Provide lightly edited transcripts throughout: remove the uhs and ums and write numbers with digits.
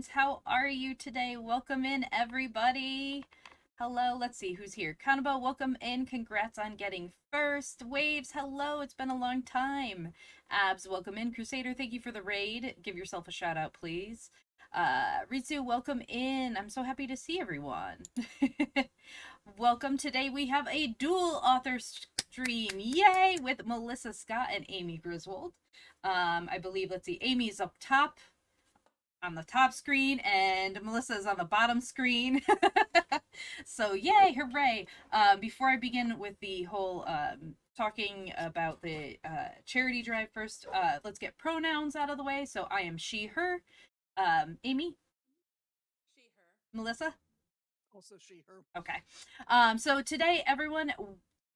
friends. How are you today? Welcome in, everybody. Hello, let's see who's here. Kanabo, welcome in. Congrats on getting first. Waves, hello. It's been a long time. Abs, welcome in. Crusader, thank you for the raid. Give yourself a shout out, please. Ritsu, welcome in. I'm so happy to see everyone. Welcome. Today we have a dual author stream. Yay! With Melissa Scott and Amy Griswold. I believe, let's see, Amy's up top on the top screen and Melissa's on the bottom screen. So yay, hooray. Before I begin with the whole talking about the charity drive first, let's get pronouns out of the way. So I am she, her. Amy? She, her. Melissa? Also she, her. Okay. So today, everyone,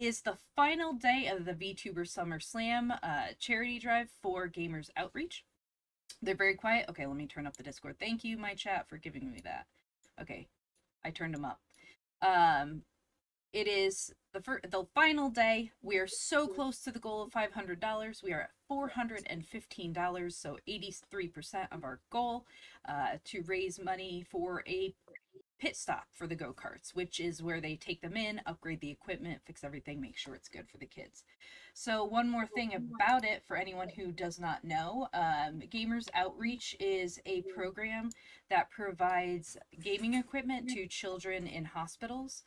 is the final day of the VTuber Summer Slam charity drive for Gamers Outreach. They're very quiet. Okay, let me turn up the Discord. Thank you, my chat, for giving me that. Okay, I turned them up. It is the final day. We are so close to the goal of $500. We are at $415, so 83% of our goal to raise money for a pit stop for the go-karts, which is where they take them in, upgrade the equipment, fix everything, make sure it's good for the kids. So one more thing about it for anyone who does not know, Gamers Outreach is a program that provides gaming equipment to children in hospitals.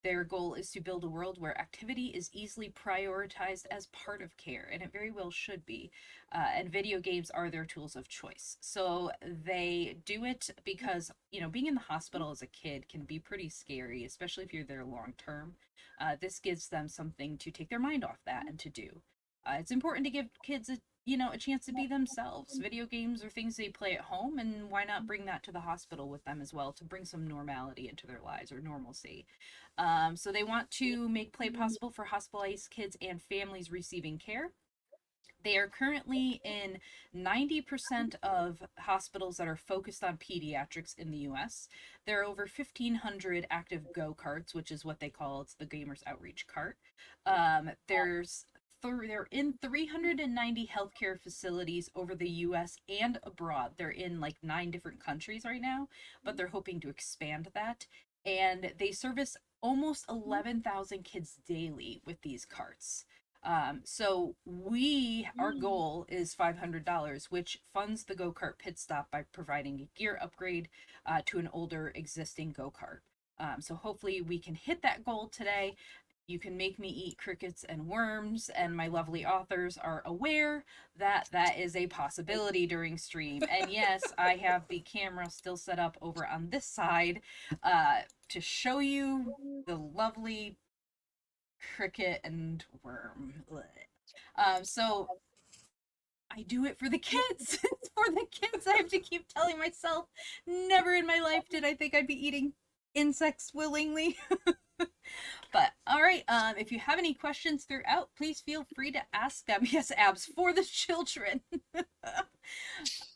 Their goal is to build a world where activity is easily prioritized as part of care, and it very well should be. And video games are their tools of choice. So they do it because, you know, being in the hospital as a kid can be pretty scary, especially if you're there long term. This gives them something to take their mind off that and to do. It's important to give kids a chance to be themselves. Video games are things they play at home, and why not bring that to the hospital with them as well to bring some normality into their lives or normalcy. So they want to make play possible for hospitalized kids and families receiving care. They are currently in 90% of hospitals that are focused on pediatrics in the US. There are over 1,500 active go-karts, which is what they call, it's the Gamers Outreach cart. They're in 390 healthcare facilities over the US and abroad. They're in like 9 different countries right now, but they're hoping to expand that. And they service almost 11,000 kids daily with these carts. So our goal is $500, which funds the go-kart pit stop by providing a gear upgrade to an older existing go-kart. So hopefully we can hit that goal today. You can make me eat crickets and worms, and my lovely authors are aware that that is a possibility during stream. And yes, I have the camera still set up over on this side to show you the lovely cricket and worm. So I do it for the kids. It's for the kids. I have to keep telling myself, never in my life did I think I'd be eating insects willingly. But all right, if you have any questions throughout, please feel free to ask them. Yes, abs for the children.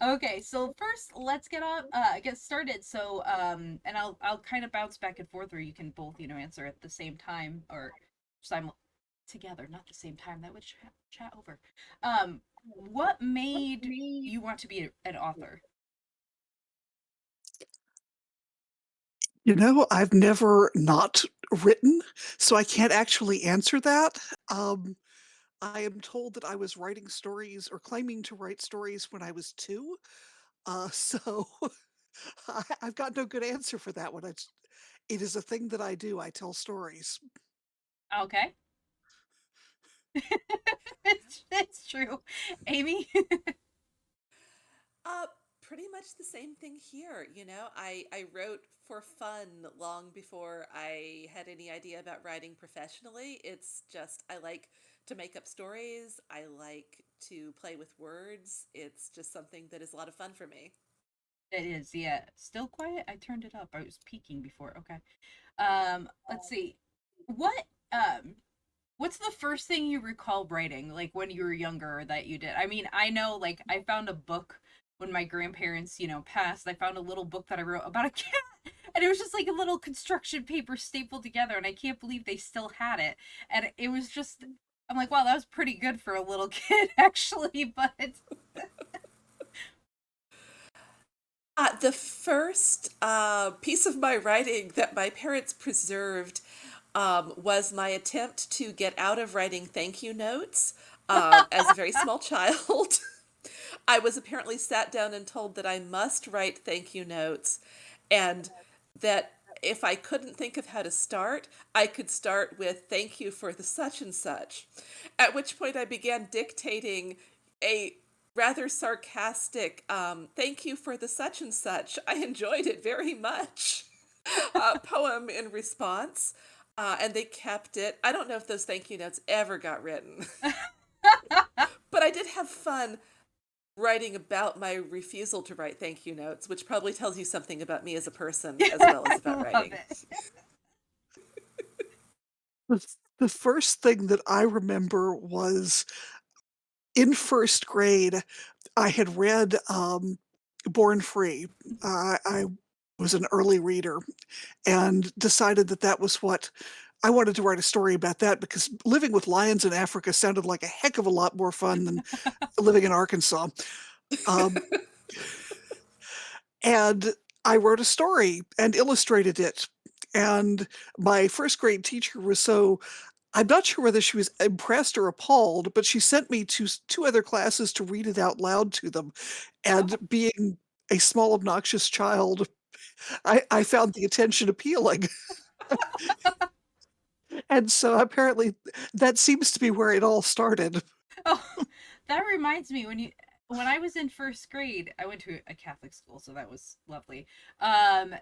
Okay, so first let's get started. So and I'll kind of bounce back and forth, or you can both answer at the same time or together, not the same time. That would chat over. What made you want to be an author? I've never not written, so I can't actually answer that. I am told that I was writing stories or claiming to write stories when I was 2. So I've got no good answer for that one. It is a thing that I do. I tell stories. Okay. it's true. Amy? Uh, Pretty much the same thing here. I wrote for fun long before I had any idea about writing professionally. It's just, I like to make up stories. I like to play with words. It's just something that is a lot of fun for me. It is, yeah. Still quiet? I turned it up. I was peeking before. Okay. Let's see. What what's the first thing you recall writing, like when you were younger that you did? I mean, I know like I found a book when my grandparents, passed. I found a little book that I wrote about a cat. And it was just like a little construction paper stapled together, and I can't believe they still had it. And it was just I'm like, wow, that was pretty good for a little kid actually, but The first piece of my writing that my parents preserved was my attempt to get out of writing thank you notes as a very small child. I was apparently sat down and told that I must write thank you notes, and that if I couldn't think of how to start, I could start with thank you for the such and such. At which point I began dictating a rather sarcastic thank you for the such and such. I enjoyed it very much. Poem in response. And they kept it. I don't know if those thank you notes ever got written, but I did have fun writing about my refusal to write thank you notes, which probably tells you something about me as a person as well I as about love writing. it. The first thing that I remember was in 1st grade, I had read, Born Free. I was an early reader and decided that that was what I wanted to write a story about that because living with lions in Africa sounded like a heck of a lot more fun than living in Arkansas. Um, and I wrote a story and illustrated it. And my 1st grade teacher was so I'm not sure whether she was impressed or appalled, but she sent me to 2 other classes to read it out loud to them. And Oh. being a small, obnoxious child, I found the attention appealing. And so apparently that seems to be where it all started. Oh, that reminds me when I was in first grade, I went to a Catholic school, so that was lovely. Um,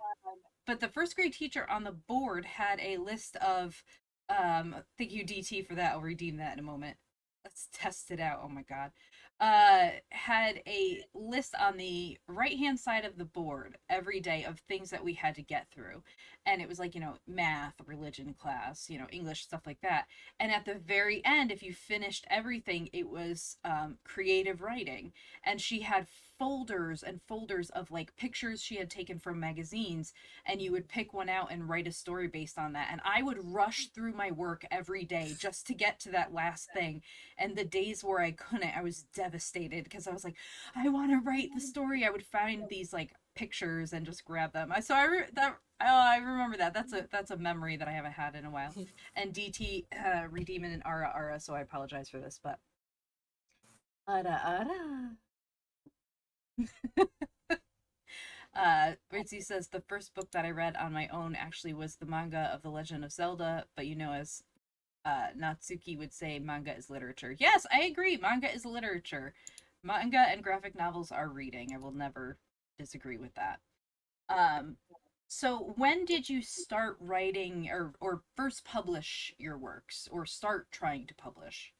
but the first grade teacher on the board had a list of thank you DT for that. I'll redeem that in a moment. Let's test it out. Oh my god. Had a list on the right hand side of the board every day of things that we had to get through. And it was like, math, religion class, English, stuff like that. And at the very end, if you finished everything, it was creative writing. And she had folders and folders of like pictures she had taken from magazines, and you would pick one out and write a story based on that. And I would rush through my work every day just to get to that last thing. And the days where I couldn't, I was devastated because I was like, I want to write the story. I would find these like pictures and just grab them. I remember that. That's a memory that I haven't had in a while. And DT redeeming an ara, so I apologize for this, but ara. Ritzy says the first book that I read on my own actually was the manga of The Legend of Zelda, but as Natsuki would say, manga is literature. Yes, I agree. Manga is literature. Manga and graphic novels are reading. I will never disagree with that. Um, so when did you start writing or first publish your works or start trying to publish?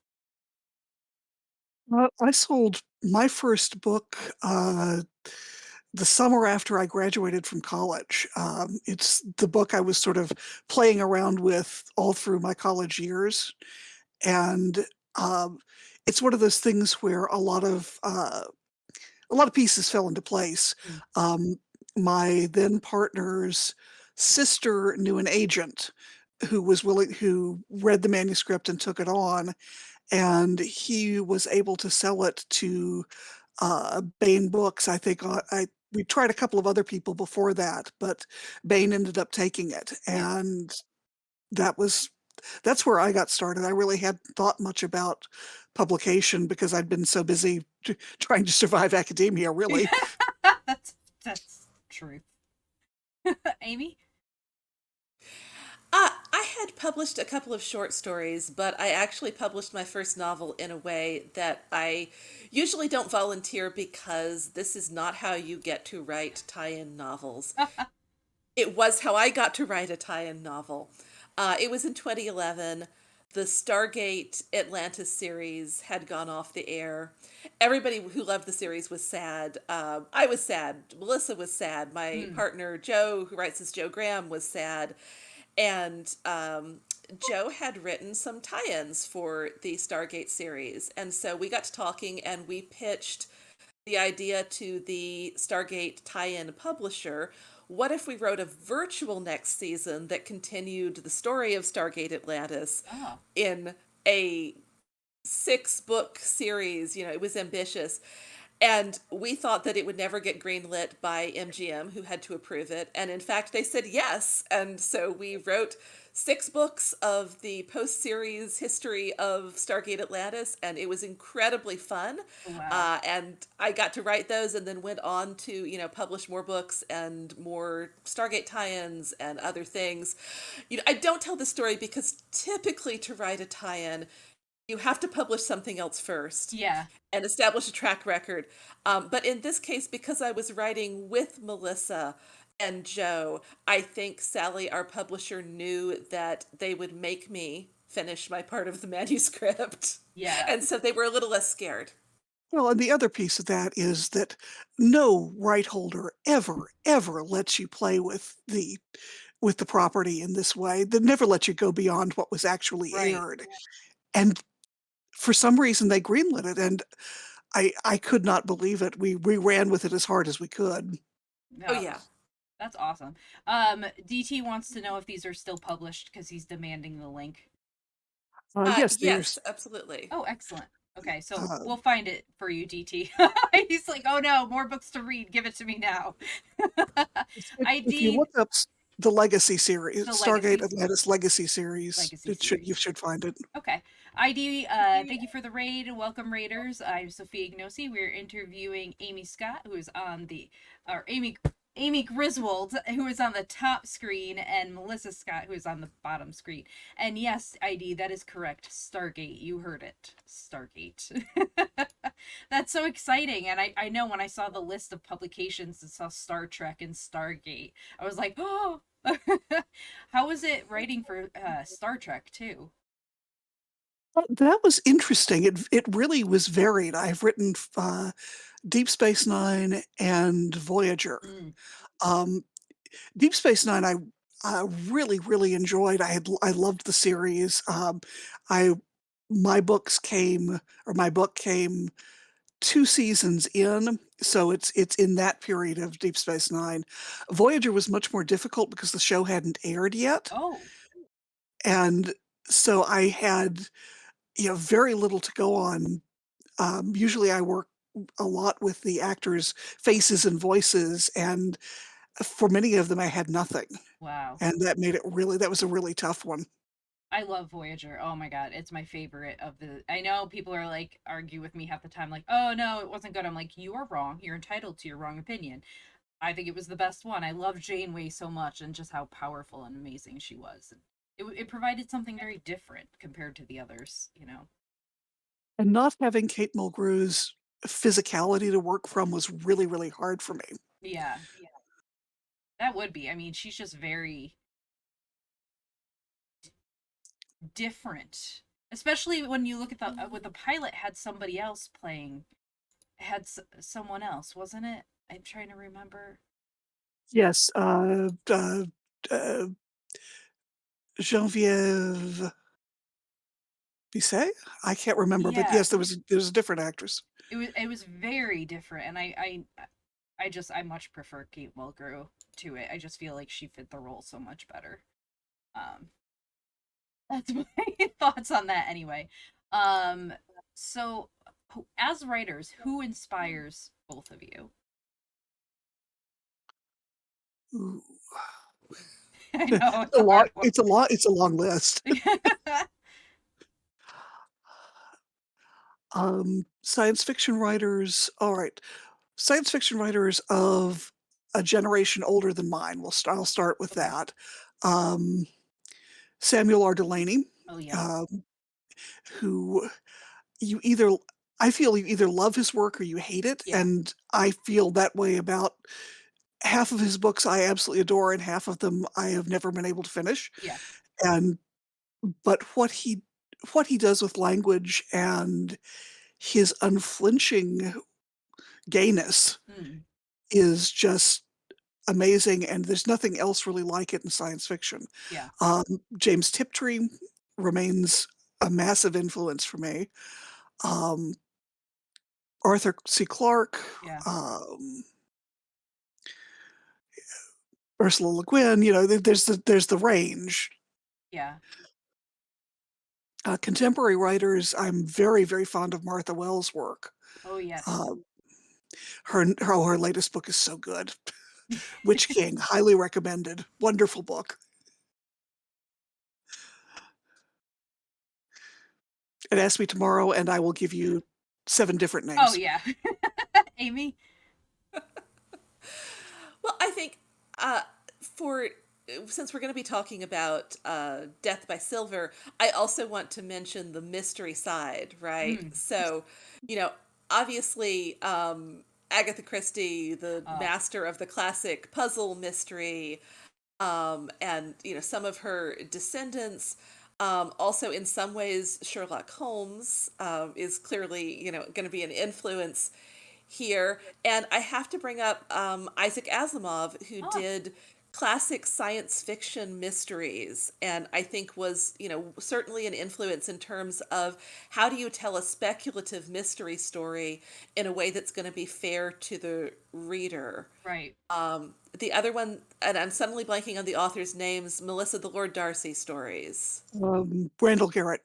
I sold my first book, the summer after I graduated from college. It's the book I was sort of playing around with all through my college years, and, um, it's one of those things where a lot of pieces fell into place. Mm. Um, my then partner's sister knew an agent who read the manuscript and took it on, and he was able to sell it to, Bain Books. I think, I we tried a couple of other people before that, but Bain ended up taking it, Yeah. and that was that's where I got started. I really hadn't thought much about publication because I'd been so busy trying to survive academia, really. that's truth. Amy? I had published a couple of short stories, but I actually published my first novel in a way that I usually don't volunteer because this is not how you get to write tie-in novels. It was how I got to write a tie-in novel. It was in 2011. The Stargate Atlantis series had gone off the air. Everybody who loved the series was sad. I was sad. Melissa was sad. My Hmm. partner Joe, who writes as Joe Graham, was sad. And Joe had written some tie-ins for the Stargate series. And so we got to talking and we pitched the idea to the Stargate tie-in publisher. What if we wrote a virtual next season that continued the story of Stargate Atlantis Oh. in a 6-book series? It was ambitious. And we thought that it would never get greenlit by MGM, who had to approve it. And in fact, they said yes. And so we wrote 6 books of the post series history of Stargate Atlantis, and it was incredibly fun. Wow. And I got to write those and then went on to, publish more books and more Stargate tie ins and other things. I don't tell the story because typically to write a tie in, you have to publish something else first Yeah. and establish a track record. But in this case, because I was writing with Melissa and Joe, I think Sally, our publisher, knew that they would make me finish my part of the manuscript. Yeah. And so they were a little less scared. Well, and the other piece of that is that no right holder ever, ever lets you play with the property in this way. They never let you go beyond what was actually Right. aired. And for some reason, they greenlit it, and I could not believe it. We ran with it as hard as we could. Oh, No, yeah. that's awesome. DT wants to know if these are still published because he's demanding the link. Yes, Yes, there's, absolutely. Oh, excellent. Okay, so uh, we'll find it for you, DT. He's like, oh no, more books to read. Give it to me now. if you ID look up the Legacy series, the Stargate legacies Atlantis Legacy series, legacy you series. should find it. Okay. Thank you for the raid. Welcome, Raiders. I'm Sophia Ignosi. We're interviewing Amy Scott, who is on the, or Amy Griswold, who is on the top screen, and Melissa Scott, who is on the bottom screen. And yes, ID, that is correct. Stargate. You heard it. Stargate. That's so exciting. And I know when I saw the list of publications and saw Star Trek and Stargate, I was like, oh. How was it writing for Star Trek, too? That was interesting. It really was varied. I've written, Deep Space Nine and Voyager. Mm. Um, Deep Space Nine, I really, really enjoyed. I loved the series. I my books came or my book came 2 seasons in, so it's in that period of Deep Space Nine. Voyager was much more difficult because the show hadn't aired yet, Oh, and so I had, very little to go on. Usually I work a lot with the actors' faces and voices, and for many of them, I had nothing, wow. and that was a really tough one. I love Voyager. Oh my god, it's my favorite of the. I know people are like argue with me half the time, like, "Oh no, it wasn't good." I'm like, "You are wrong. You're entitled to your wrong opinion." I think it was the best one. I love Janeway so much and just how powerful and amazing she was. And it provided something very different compared to the others, you know. And not having Kate Mulgrew's physicality to work from was really, really hard for me. Yeah, that would be. I mean, she's just very different. Especially when you look at the with the pilot had somebody else playing had someone else, wasn't it? I'm trying to remember. Yes, uh, Genevieve Bisset? I can't remember, but Yeah, yes, there was a different actress. it was very different, and I much prefer Kate Mulgrew to it. I just feel like she fit the role so much better. Um, that's my thoughts on that anyway. Um, so as writers, who inspires both of you? Ooh. I know It's it's a a hard lot one. it's a long list. Science fiction writers alright. Science fiction writers of a generation older than mine, I'll start with Okay. that. Um, Samuel R. Delany, Oh yes. um, who you either I feel you either love his work or you hate it, Yeah. and I feel that way about half of his books I absolutely adore, and half of them I have never been able to finish, Yeah. and but what he does with language and his unflinching gayness Mm, is just amazing, and there's nothing else really like it in science fiction. yeah. Um, James Tiptree remains a massive influence for me. Um, Arthur C. Clarke, Yeah. um, Ursula Le Guin, there's the range. Yeah. Contemporary writers, I'm very, very fond of Martha Wells' work. Oh yes. Um, Her latest book is so good. Witch King, highly recommended. Wonderful book. And ask me tomorrow, and I will give you 7 different Oh names. yeah. Amy? Well, I think for since we're going to be talking about Death by Silver, I also want to mention the mystery side, right? Mm. So, you know, obviously, Agatha Christie, the Oh. master of the classic puzzle mystery, and some of her descendants. Also, in some ways, Sherlock Holmes is clearly going to be an influence here. And I have to bring up Isaac Asimov, who Oh, did classic science fiction mysteries, and I think was certainly an influence in terms of how do you tell a speculative mystery story in a way that's going to be fair to the reader. right. The other one, and I'm suddenly blanking on the author's names, Melissa the Lord Darcy stories. Randall Garrett.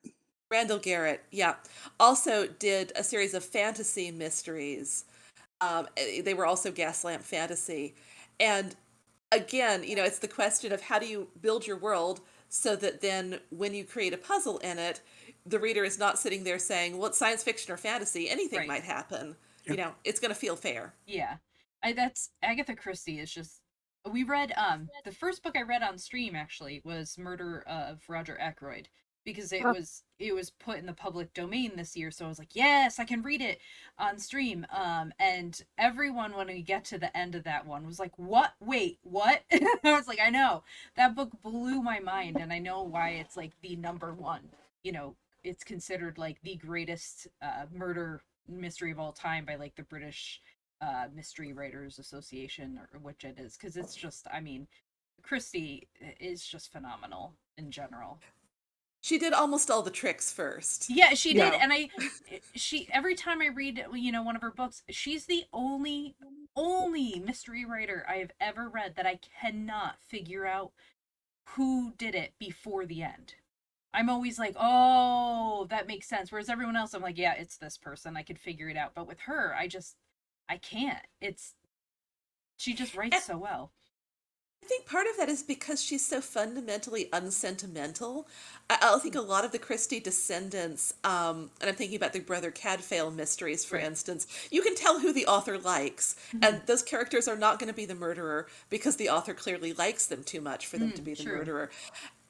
Randall Garrett, yeah, also did a series of fantasy mysteries. They were also Gaslamp Fantasy. And again, it's the question of how do you build your world so that then when you create a puzzle in it, the reader is not sitting there saying, well, it's science fiction or fantasy, anything Right. might happen. Yeah. It's going to feel fair. Yeah. That's Agatha Christie is just we read the first book I read on stream actually was Murder of Roger Ackroyd because it was put in the public domain this year, so I was like, yes, I can read it on stream. And everyone when we get to the end of that one was like, what? Wait, what? I was like, I know. That book blew my mind, and I know why it's like the number one. You know, it's considered like the greatest murder mystery of all time by like the British Mystery Writers Association, or which it is, because it's just, I mean, Christie is just phenomenal in general. She did almost all the tricks first. Yeah, she did, Yeah. and she every time I read, one of her books, she's the only mystery writer I have ever read that I cannot figure out who did it before the end. I'm always like, oh, that makes sense. Whereas everyone else, I'm like, yeah, it's this person. I could figure it out. But with her, I can't. She just writes And so well. I think part of that is because she's so fundamentally unsentimental. I think a lot of the Christie descendants, and I'm thinking about the Brother Cadfael mysteries, for Right. instance, you can tell who the author likes, and those characters are not going to be the murderer because the author clearly likes them too much for them to be the True. murderer.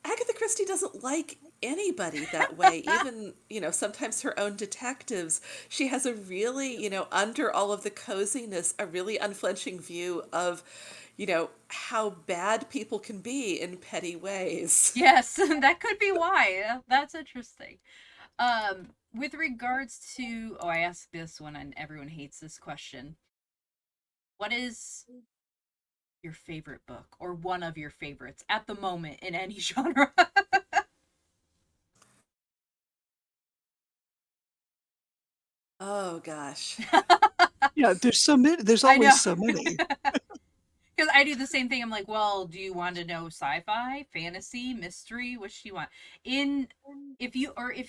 Agatha Christie doesn't like anybody that way, even, sometimes her own detectives. She has a really, under all of the coziness, a really unflinching view of, how bad people can be in petty ways. Yes, that could be why. That's interesting. With regards to, oh, I asked this one, and everyone hates this question. What is your favorite book, or one of your favorites at the moment in any genre? Oh, gosh. Yeah, there's so many. There's I know. always so many. Because I do the same thing. I'm like, well, do you want to know sci-fi, fantasy, mystery? Which do you want? In if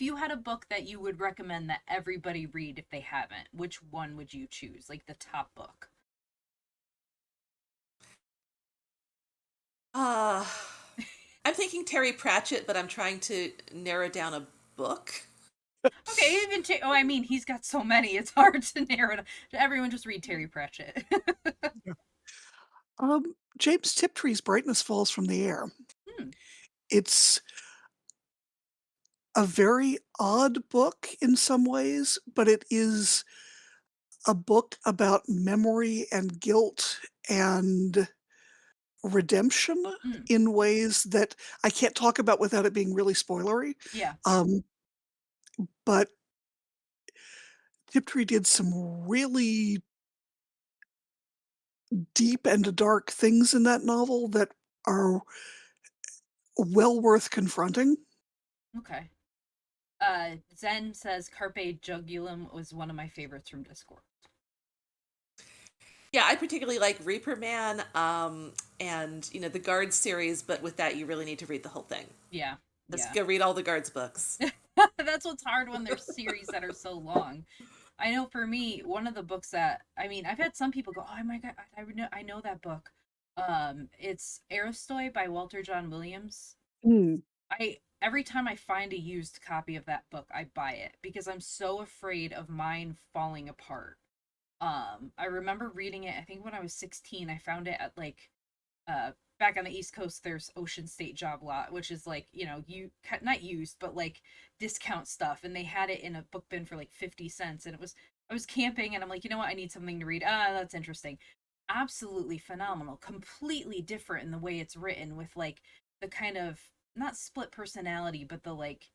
you had a book that you would recommend that everybody read if they haven't, which one would you choose? Like the top book? Uh, I'm thinking Terry Pratchett, but I'm trying to narrow down a book. Okay, even oh, I mean, he's got so many. It's hard to narrow it. Everyone just read Terry Pratchett. James Tiptree's Brightness Falls from the Air. Hmm, It's a very odd book in some ways, but it is a book about memory and guilt and redemption hmm, in ways that I can't talk about without it being really spoilery. yeah. Um, but Tiptree did some really deep and dark things in that novel that are well worth confronting. Okay. Zen says Carpe Jugulum was one of my favorites from Discord. Yeah, I particularly like Reaper Man, and the Guards series, but with that, you really need to read the whole thing. Yeah, Just yeah. go read all the Guards books. That's what's hard when there's series that are so long. I know for me, one of the books that I mean, I've had some people go, "Oh my god, I know that book." It's Aristoi by Walter John Williams. Mm. I every time I find a used copy of that book, I buy it because I'm so afraid of mine falling apart. I remember reading it, I think when I was 16, I found it at like back on the East Coast, there's Ocean State Job Lot, which is like, you know, you not used, but like discount stuff. And they had it in a book bin for like 50 cents. And I was camping and I'm like, you know what? I need something to read. Ah, that's interesting. Absolutely phenomenal. Completely different in the way it's written with like the kind of not split personality, but the like,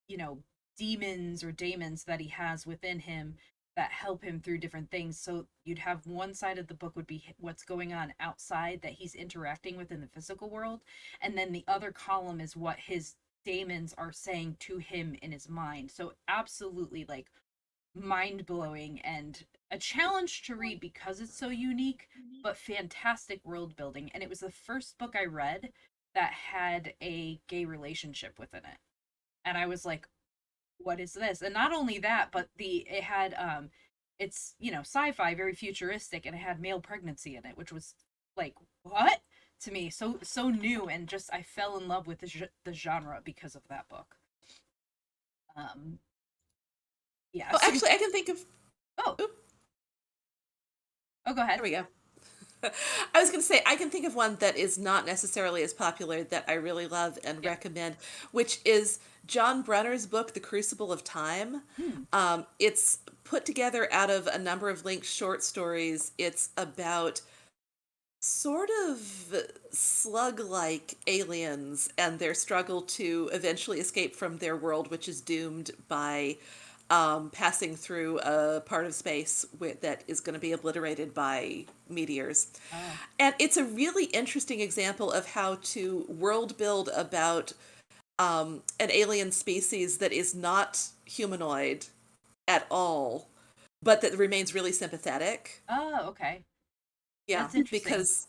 you know, demons or daemons that he has within him that help him through different things. So you'd have one side of the book would be what's going on outside that he's interacting with in the physical world, and then the other column is what his daemons are saying to him in his mind. So absolutely like mind blowing and a challenge to read because it's so unique, but fantastic world building. And it was the first book I read that had a gay relationship within it. And I was like, what is this? And not only that, but the it had it's, you know, sci-fi, very futuristic, and it had male pregnancy in it, which was like, what? To me, so new, and just I fell in love with the genre because of that book. Um yeah, Oh, so actually, I can think of. oh, Oop, oh go ahead. there we go. I was going to say, I can think of one that is not necessarily as popular that I really love and Yeah. recommend, which is John Brunner's book, The Crucible of Time. Hmm. It's put together out of a number of linked short stories. It's about sort of slug like aliens and their struggle to eventually escape from their world, which is doomed by passing through a part of space that is going to be obliterated by meteors. Oh. And it's a really interesting example of how to world build about an alien species that is not humanoid at all, but that remains really sympathetic. Oh, okay. Yeah, That's interesting. because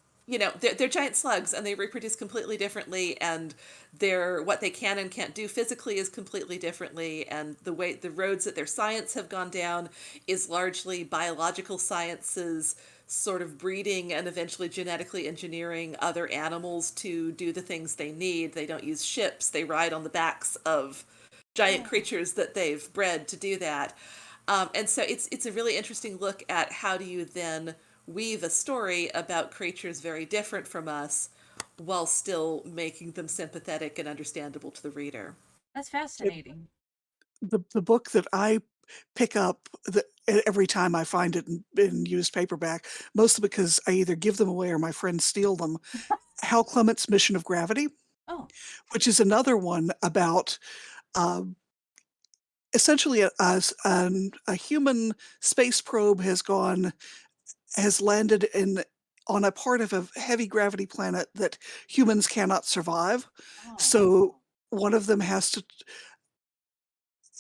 they're giant slugs and they reproduce completely differently, and they're what they can and can't do physically is completely differently, and the way the roads that their science have gone down is largely biological sciences, sort of breeding and eventually genetically engineering other animals to do the things they need. They don't use ships; they ride on the backs of giant Oh. creatures that they've bred to do that. And so it's a really interesting look at how do you then weave a story about creatures very different from us while still making them sympathetic and understandable to the reader. That's It fascinating. the book that I pick up every time I find it in used paperback, mostly because I either give them away or my friends steal them, Hal Clement's Mission of Gravity, Oh. which is another one about, um, essentially a human space probe has landed on a part of a heavy gravity planet that humans cannot survive. Oh. So one of them has to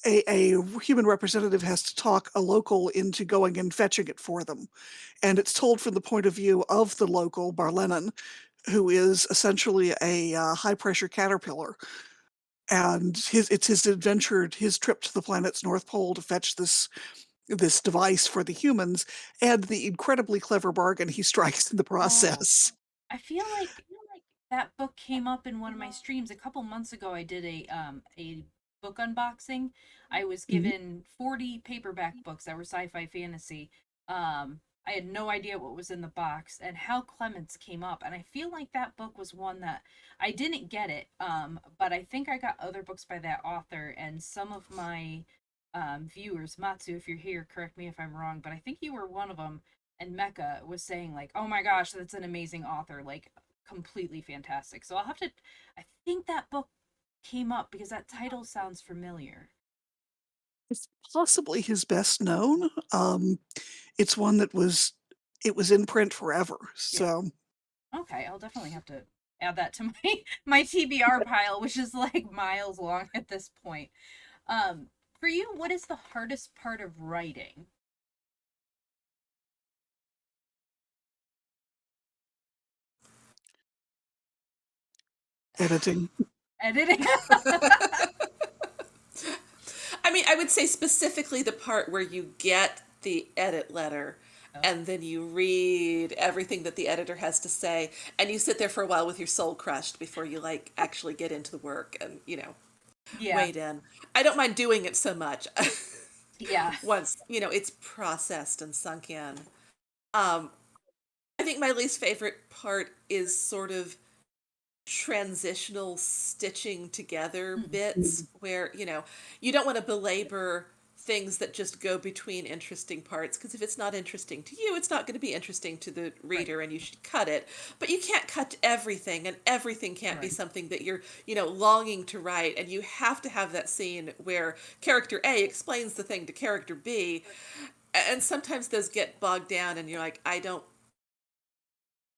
a human representative has to talk a local into going and fetching it for them. And it's told from the point of view of the local, Barlennon, who is essentially a high pressure caterpillar. And it's his trip to the planet's North Pole to fetch this device for the humans, and the incredibly clever bargain he strikes in the Oh. process. I feel like that book came up in one of my streams a couple months ago. I did a book unboxing. I was Mhm. given 40 paperback books that were sci-fi fantasy. I had no idea what was in the box, and Hal Clements came up, and I feel like that book was one that I didn't get it. But I think I got other books by that author, and some of my viewers, Matsu, if you're here, correct me if I'm wrong, but I think you were one of them, and Mecca was saying like, "Oh my gosh, that's an amazing author, like completely fantastic." So I'll have to I think that book came up because that title sounds familiar. It's possibly his best known. It's one that it was in print forever, Yeah. so Okay, I'll definitely have to add that to my my TBR pile, which is like miles long at this point. Um for you, what is the hardest part of writing? editing. Editing. I I mean, I would say specifically the part where you get the edit letter Oh, and then you read everything that the editor has to say and you sit there for a while with your soul crushed before you like actually get into the work and, yeah, wade in. I don't mind doing it so much yeah. once, it's processed and sunk in. Um, I think my least favorite part is sort of transitional stitching together Mm, bits where, you don't want to belabor things that just go between interesting parts because if it's not interesting to you, it's not going to be interesting to the right, reader and you should cut it. But you can't cut everything and everything can't be right. something that you're, longing to write and you have to have that scene where character A explains the thing to character B and sometimes those get bogged down and you're like, I don't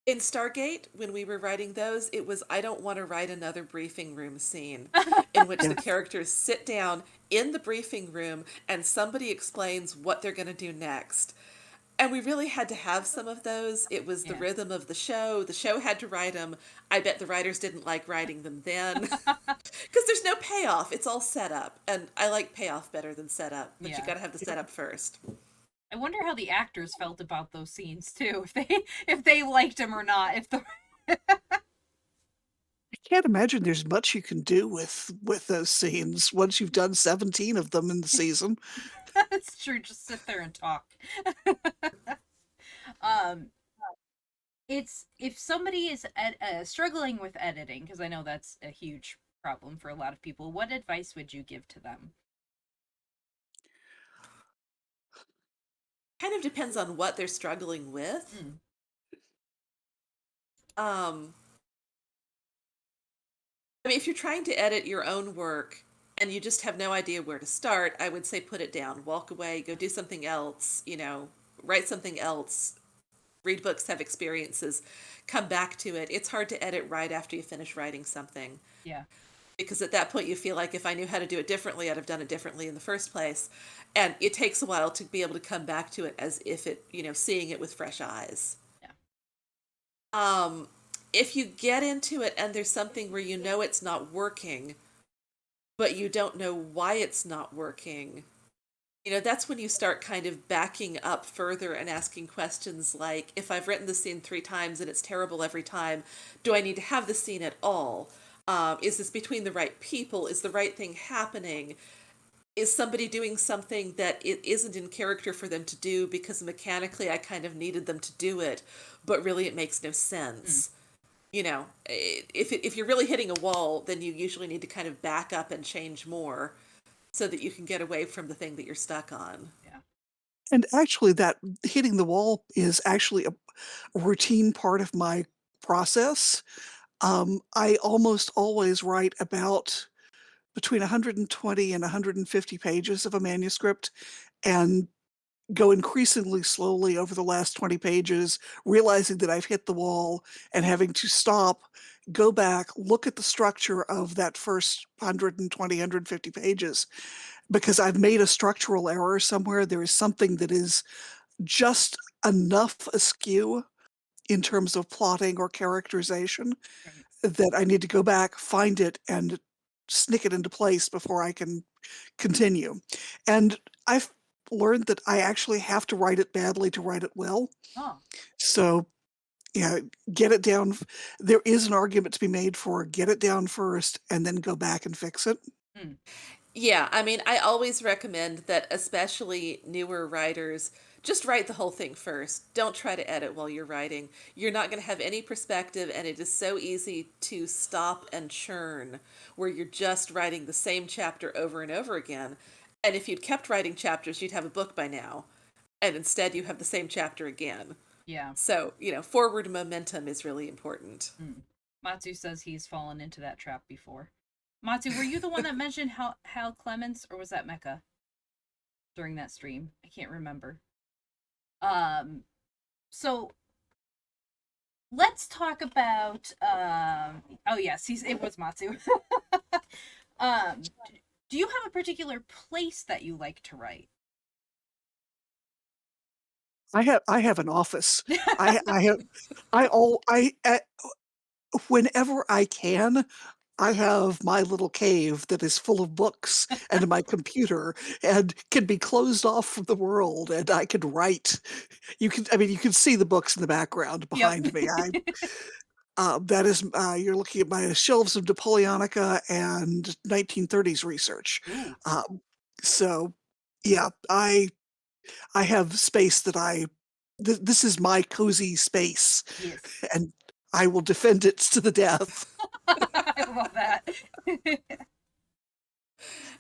in Stargate, when we were writing those, it was I don't want to write another briefing room scene in which the Yes. characters sit down in the briefing room and somebody explains what they're going to do next. And we really had to have some of those. It was the Yeah. rhythm of the show. The show had to write them. I bet the writers didn't like writing them then because there's no payoff. It's all set up. And I like payoff better than setup, but you Yeah. got to have the setup first. I wonder how the actors felt about those scenes too, if they liked them or not. If the I can't imagine there's much you can do with those scenes once you've done 17 of them in the season. It's true, just sit there and talk. um, it's if somebody is struggling with editing, because I know that's a huge problem for a lot of people. What advice would you give to them? Kind of depends on what they're struggling with. Mm, Um, I mean, if you're trying to edit your own work and you just have no idea where to start, I would say put it down, walk away, go do something else, write something else, read books, have experiences, come back to it. It's hard to edit right after you finish writing something yeah. because at that point you feel like if I knew how to do it differently, I'd have done it differently in the first place. And it takes a while to be able to come back to it as if it, seeing it with fresh eyes. Yeah. Um, if you get into it and there's something where you know it's not working, but you don't know why it's not working, that's when you start kind of backing up further and asking questions like, if I've written the scene 3 times and it's terrible every time, do I need to have the scene at all? Is this between the right people? Is the right thing happening? Is somebody doing something that it isn't in character for them to do because mechanically I kind of needed them to do it, but really it makes no Mm, sense? If you're really hitting a wall, then you usually need to kind of back up and change more so that you can get away from the thing that you're stuck on. yeah. And actually that hitting the wall is actually a routine part of my process. I almost always write about between 120 and 150 pages of a manuscript and go increasingly slowly over the last 20 pages, realizing that I've hit the wall and having to stop, go back, look at the structure of that first 120, 150 pages because I've made a structural error somewhere. There is something that is just enough askew in terms of plotting or characterization Right. that I need to go back, find it, and snick it into place before I can continue. And I've learned that I actually have to write it badly to write it well. Oh. So, yeah, get it down. There is an argument to be made for get it down first and then go back and fix it. Mm, Yeah, I mean, I always recommend that, especially newer writers, just write the whole thing first. Don't try to edit while you're writing. You're not going to have any perspective, and it is so easy to stop and churn where you're just writing the same chapter over and over again. And if you'd kept writing chapters, you'd have a book by now. And instead, you have the same chapter again. yeah. So, forward momentum is really important. Mm. Matsu says he's fallen into that trap before. Matsu, were you the one that mentioned Hal Clements, or was that Mecca during that stream? I can't remember. Um, so let's talk about oh yes, it was Matsu. Do you have a particular place that you like to write? I have an office. I have I all I whenever I can, I have my little cave that is full of books and my computer and can be closed off from the world, and I can write. You can see the books in the background Yep. behind me. That is, you're looking at my shelves of Napoleonica and 1930s research. Ooh, Um, so, yeah, I have space that this is my cozy space, yes. and I will defend it to the death. I love that.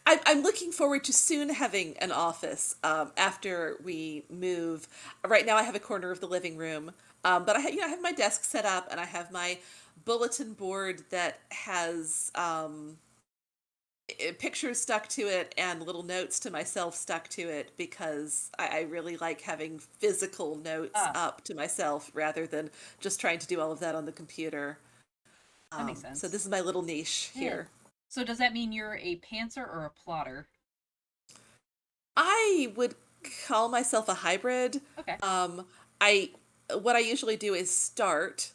I'm looking forward to soon having an office after we move. Right now, I have a corner of the living room, but I have my desk set up, and I have my bulletin board that has pictures stuck to it and little notes to myself stuck to it because I really like having physical notes Ah, up to myself rather than just trying to do all of that on the computer. that makes So sense. this is my little niche Yeah. here. So does that mean you're a pantser or a plotter? I would call myself a hybrid. Okay. I what I usually do is start,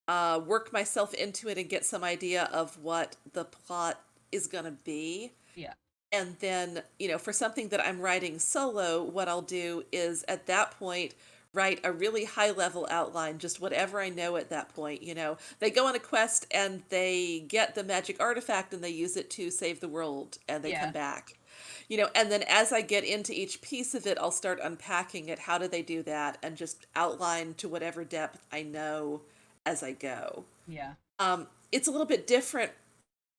work myself into it and get some idea of what the plot is going to be. Yeah. And then, for something that I'm writing solo, what I'll do is at that point write a really high level outline, just whatever I know at that point. They go on a quest and they get the magic artifact and they use it to save the world and they come Yeah. back. And then as I get into each piece of it, I'll start unpacking it. How do they do that? And just outline to whatever depth I know as I go. Yeah. It's a little bit different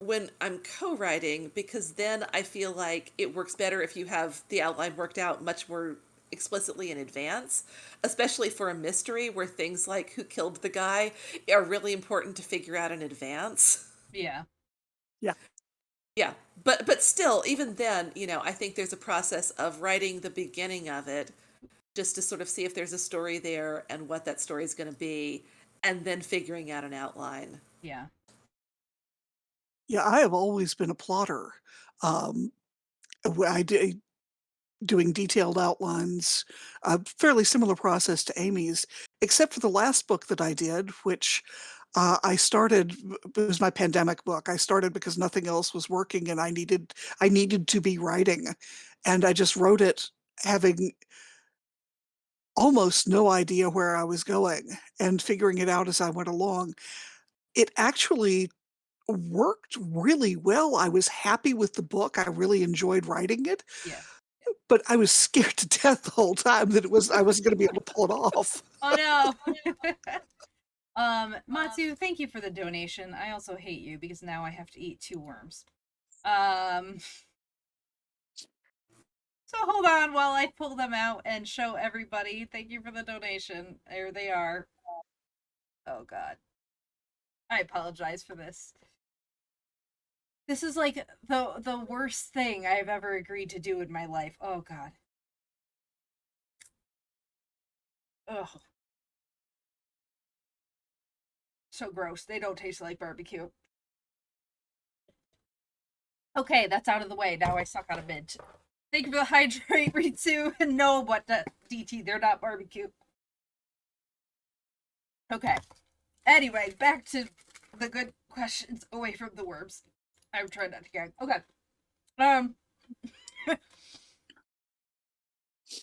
when I'm co-writing because then I feel like it works better if you have the outline worked out much more explicitly in advance, especially for a mystery where things like who killed the guy are really important to figure out in advance. Yeah. Yeah. Yeah, but still, even then, I think there's a process of writing the beginning of it just to sort of see if there's a story there and what that story is going to be, and then figuring out an outline. Yeah. Yeah, I have always been a plotter. Um, I did doing detailed outlines, a fairly similar process to Amy's, except for the last book that I did, which I started. It was my pandemic book. I started because nothing else was working, and I needed to be writing, and I just wrote it having almost no idea where I was going and figuring it out as I went along. It actually worked really well. I was happy with the book. I really enjoyed writing it, Yeah. but I was scared to death the whole time that I wasn't gonna be able to pull it off. Oh no. Matsu, thank you for the donation. I also hate you because now I have to eat 2 worms. Um, so hold on while I pull them out and show everybody. Thank you for the donation. There they are. Oh god. I apologize for this. This is like the worst thing I've ever agreed to do in my life. Oh god. Ugh. So gross. They don't taste like barbecue. Okay, that's out of the way. Now I suck on a mint. Thank you for the hydrate, Ritsu. No, but DT, they're not barbecue. Okay. Anyway, back to the good questions away from the worms. I'm trying not to gag. Okay. Um.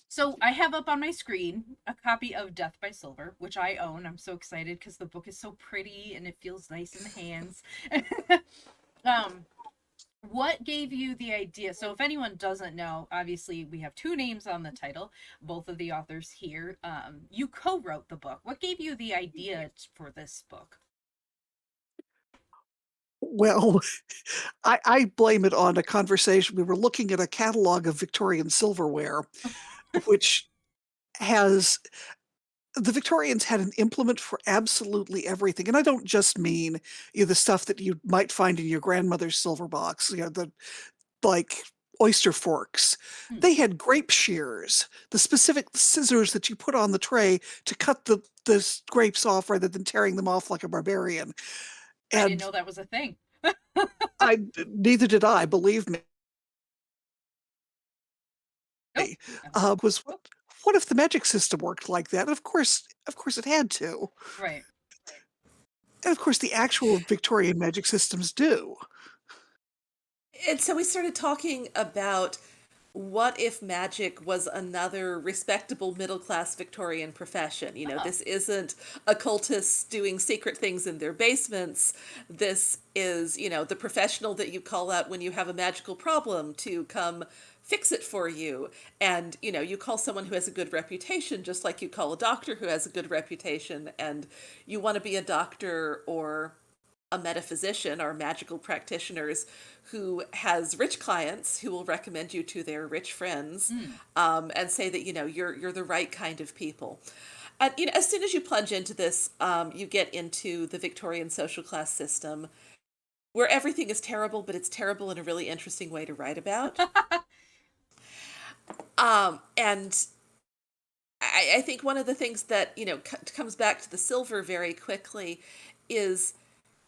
So I have up on my screen a copy of Death by Silver, which I own. I'm so excited because the book is so pretty and it feels nice in the hands. um. What gave you the idea? So, if anyone doesn't know, obviously we have 2 names on the title, both of the authors here. You co-wrote the book. What gave you the idea for this book? Well, I blame it on a conversation. We were looking at a catalog of Victorian silverware, which has the Victorians had an implement for absolutely everything, and I don't just mean, the stuff that you might find in your grandmother's silver box, like oyster forks. Hmm, They had grape shears, the specific scissors that you put on the tray to cut the grapes off rather than tearing them off like a barbarian, I didn't and know that was a thing. I neither did I, believe me. Nope. Was what if the magic system worked like that? Of course it had to. Right. And of course, the actual Victorian magic systems do. And so we started talking about what if magic was another respectable middle class Victorian profession? You know, Oh. this isn't occultists doing secret things in their basements. This is, you know, the professional that you call out when you have a magical problem to come fix it for you. And, you know, you call someone who has a good reputation just like you call a doctor who has a good reputation. And you want to be a doctor or a metaphysician or magical practitioners who has rich clients who will recommend you to their rich friends, Mm. and say that, you know, you're the right kind of people. And, you know, as soon as you plunge into this, you get into the Victorian social class system where everything is terrible, but it's terrible in a really interesting way to write about. And I think one of the things that, you know, comes back to the silver very quickly is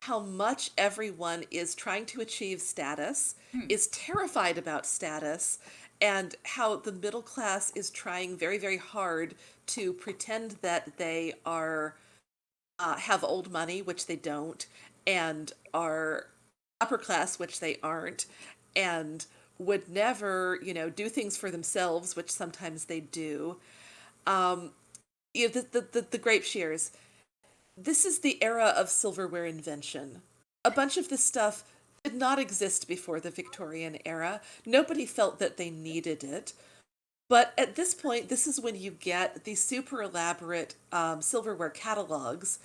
how much everyone is trying to achieve status, Hmm. is terrified about status, and how the middle class is trying very, very hard to pretend that they are have old money, which they don't, and are upper class, which they aren't, and would never, you know, do things for themselves, which sometimes they do. You know, the grape shears, this is the era of silverware invention. A bunch of this stuff did not exist before the Victorian era. Nobody felt that they needed it. But at this point, this is when you get these super elaborate silverware catalogs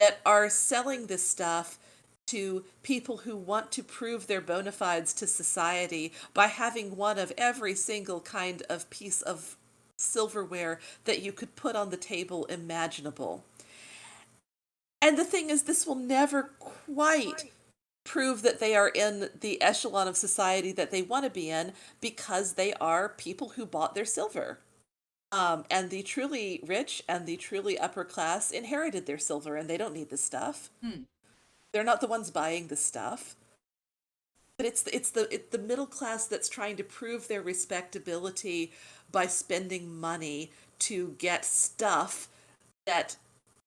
that are selling this stuff to people who want to prove their bona fides to society by having one of every single kind of piece of silverware that you could put on the table imaginable. And the thing is, this will never quite prove that they are in the echelon of society that they want to be in because they are people who bought their silver. And the truly rich and the truly upper class inherited their silver and they don't need this stuff. Hmm. They're not the ones buying this stuff. But it's the middle class that's trying to prove their respectability by spending money to get stuff that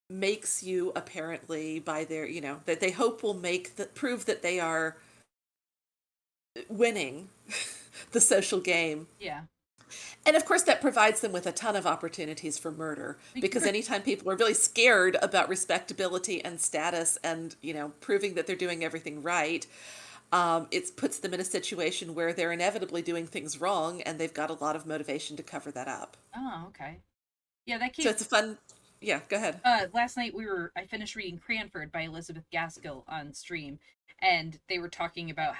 makes you apparently by their, you know, that they hope will make the prove that they are winning the social game. Yeah. And of course that provides them with a ton of opportunities for murder because anytime people are really scared about respectability and status and, you know, proving that they're doing everything right, it puts them in a situation where they're inevitably doing things wrong and they've got a lot of motivation to cover that up. Oh, okay. Yeah, that So came. it's a fun, yeah, go ahead. Last night I finished reading Cranford by Elizabeth Gaskell on stream, and they were talking about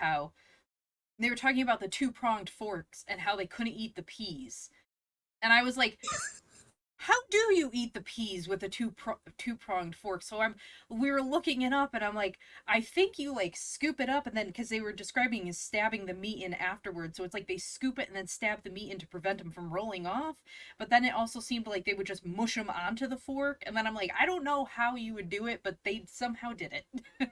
the two-pronged forks and how they couldn't eat the peas. And I was like, how do you eat the peas with a two-pronged fork? So we were looking it up, and I'm like, I think you like scoop it up and then, because they were describing as stabbing the meat in afterwards, so it's like they scoop it and then stab the meat in to prevent them from rolling off. But then it also seemed like they would just mush them onto the fork, and then I'm like, I don't know how you would do it, but they somehow did it.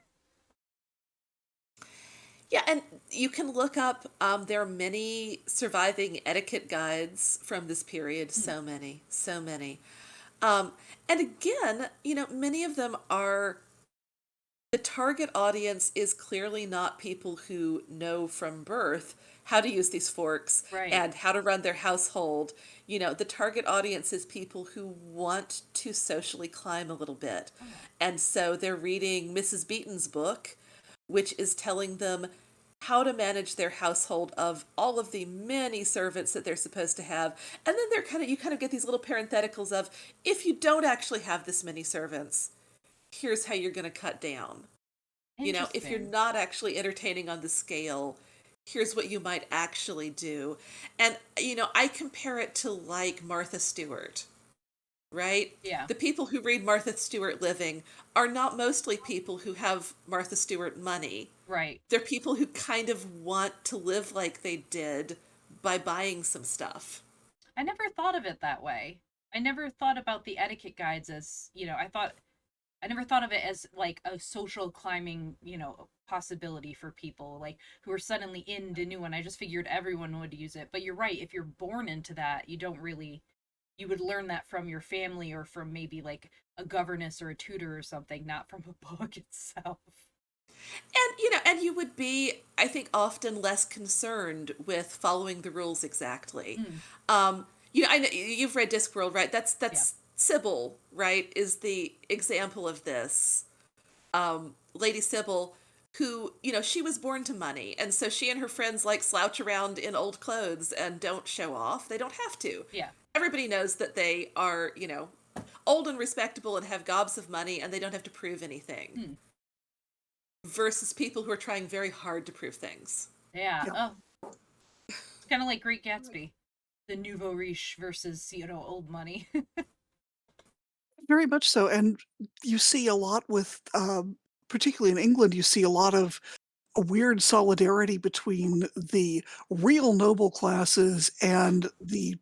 Yeah, and you can look up, there are many surviving etiquette guides from this period. So many, so many. Um, and again, you know, many of them are the target audience is clearly not people who know from birth how to use these forks Right. and how to run their household. You know, the target audience is people who want to socially climb a little bit. Oh. And so they're reading Mrs. Beaton's book, which is telling them how to manage their household of all of the many servants that they're supposed to have. And then you kind of get these little parentheticals of, if you don't actually have this many servants, here's how you're going to cut down. You know, if you're Interesting. not actually entertaining on the scale, here's what you might actually do. And, you know, I compare it to like Martha Stewart, right? Yeah. The people who read Martha Stewart Living are not mostly people who have Martha Stewart money. Right. They're people who kind of want to live like they did by buying some stuff. I never thought of it that way. I never thought about the etiquette guides as, I never thought of it as like a social climbing, possibility for people like who are suddenly into new one. I just figured everyone would use it. But you're right, if you're born into that, you don't really you would learn that from your family or from maybe like a governess or a tutor or something, not from a book itself. And and you would be, I think, often less concerned with following the rules exactly. Mm, I know you've read Discworld, right? That's yeah. Sybil, right? Is the example of this. Lady Sybil, who she was born to money, and so she and her friends like slouch around in old clothes and don't show off. They don't have to. Yeah. Everybody knows that they are, old and respectable and have gobs of money, and they don't have to prove anything. Mm, Versus people who are trying very hard to prove things. yeah. Yeah, Oh, it's kind of like Great Gatsby, the nouveau riche versus old money. very much so. And you see a lot with, particularly in England, you see a lot of a weird solidarity between the real noble classes and the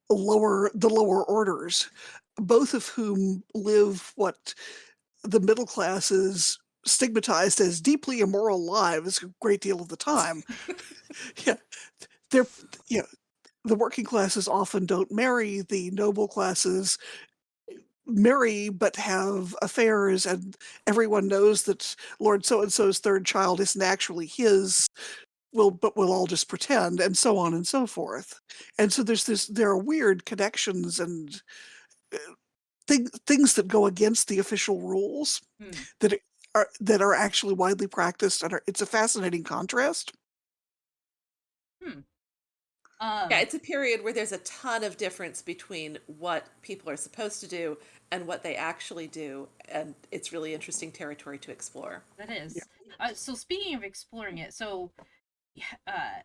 lower orders, both of whom live what the middle classes stigmatized as deeply immoral lives a great deal of the time. Yeah, they're yeah, the working classes often don't marry, the noble classes marry but have affairs, and everyone knows that Lord so and so's third child isn't actually his. But we'll all just pretend, and so on and so forth. And so there are weird connections and things that go against the official rules Hmm. that that are actually widely practiced, and it's a fascinating contrast. Hmm. Yeah, Um, it's a period where there's a ton of difference between what people are supposed to do and what they actually do, and it's really interesting territory to explore. that Yeah. is. So speaking of exploring it, so yeah,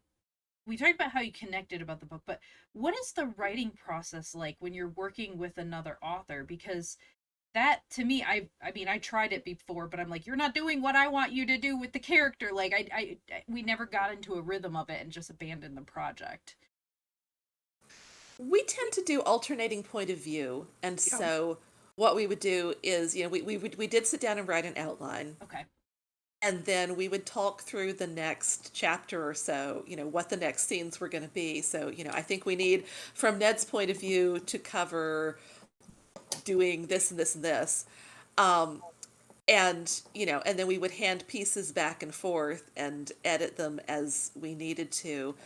we talked about how you connected about the book, but what is the writing process like when you're working with another author? Because that to me, I mean, I tried it before, but I'm like, you're not doing what I want you to do with the character. Like, we never got into a rhythm of it and just abandoned the project. We tend to do alternating point of view, and Yeah. so what we would do is, we did sit down and write an outline, Okay. and then we would talk through the next chapter or so, what the next scenes were going to be. So, I think we need, from Ned's point of view, to cover doing this and this and this. And then we would hand pieces back and forth and edit them as we needed to.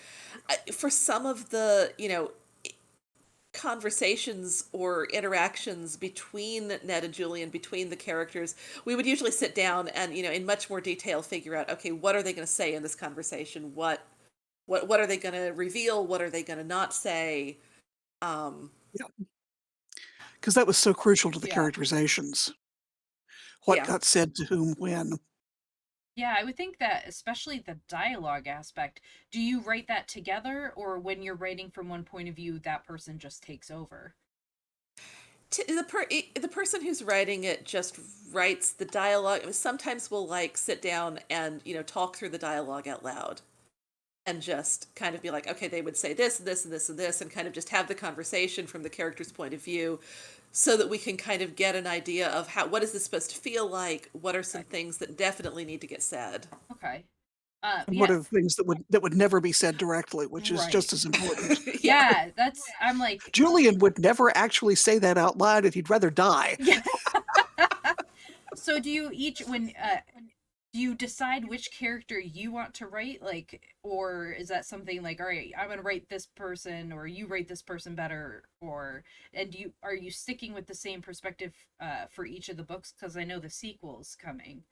For some of the, conversations or interactions between Ned and Julian, between the characters, we would usually sit down and, in much more detail figure out, okay, what are they going to say in this conversation? What are they going to reveal? What are they going to not say? Um, Yeah, because that was so crucial to the Yeah. characterizations. What yeah. got said to whom when. Yeah, I would think that especially the dialogue aspect, do you write that together or when you're writing from one point of view, that person just takes over? The person who's writing it just writes the dialogue. I mean, sometimes we'll like sit down and talk through the dialogue out loud and just kind of be like, okay, they would say this and this and this and this, and kind of just have the conversation from the character's point of view, so that we can kind of get an idea of what is this supposed to feel like. What are some Okay. things that definitely need to get said? Okay. And what Yeah, are the things that would never be said directly, which is right. just as important. Yeah. Yeah, that's I'm like, Julian would never actually say that out loud, and he'd rather die. yeah. So do you each when do you decide which character you want to write, like, or is that something like, all right, I'm gonna write this person or you write this person better, or and you are you sticking with the same perspective for each of the books, because I know the sequel's coming.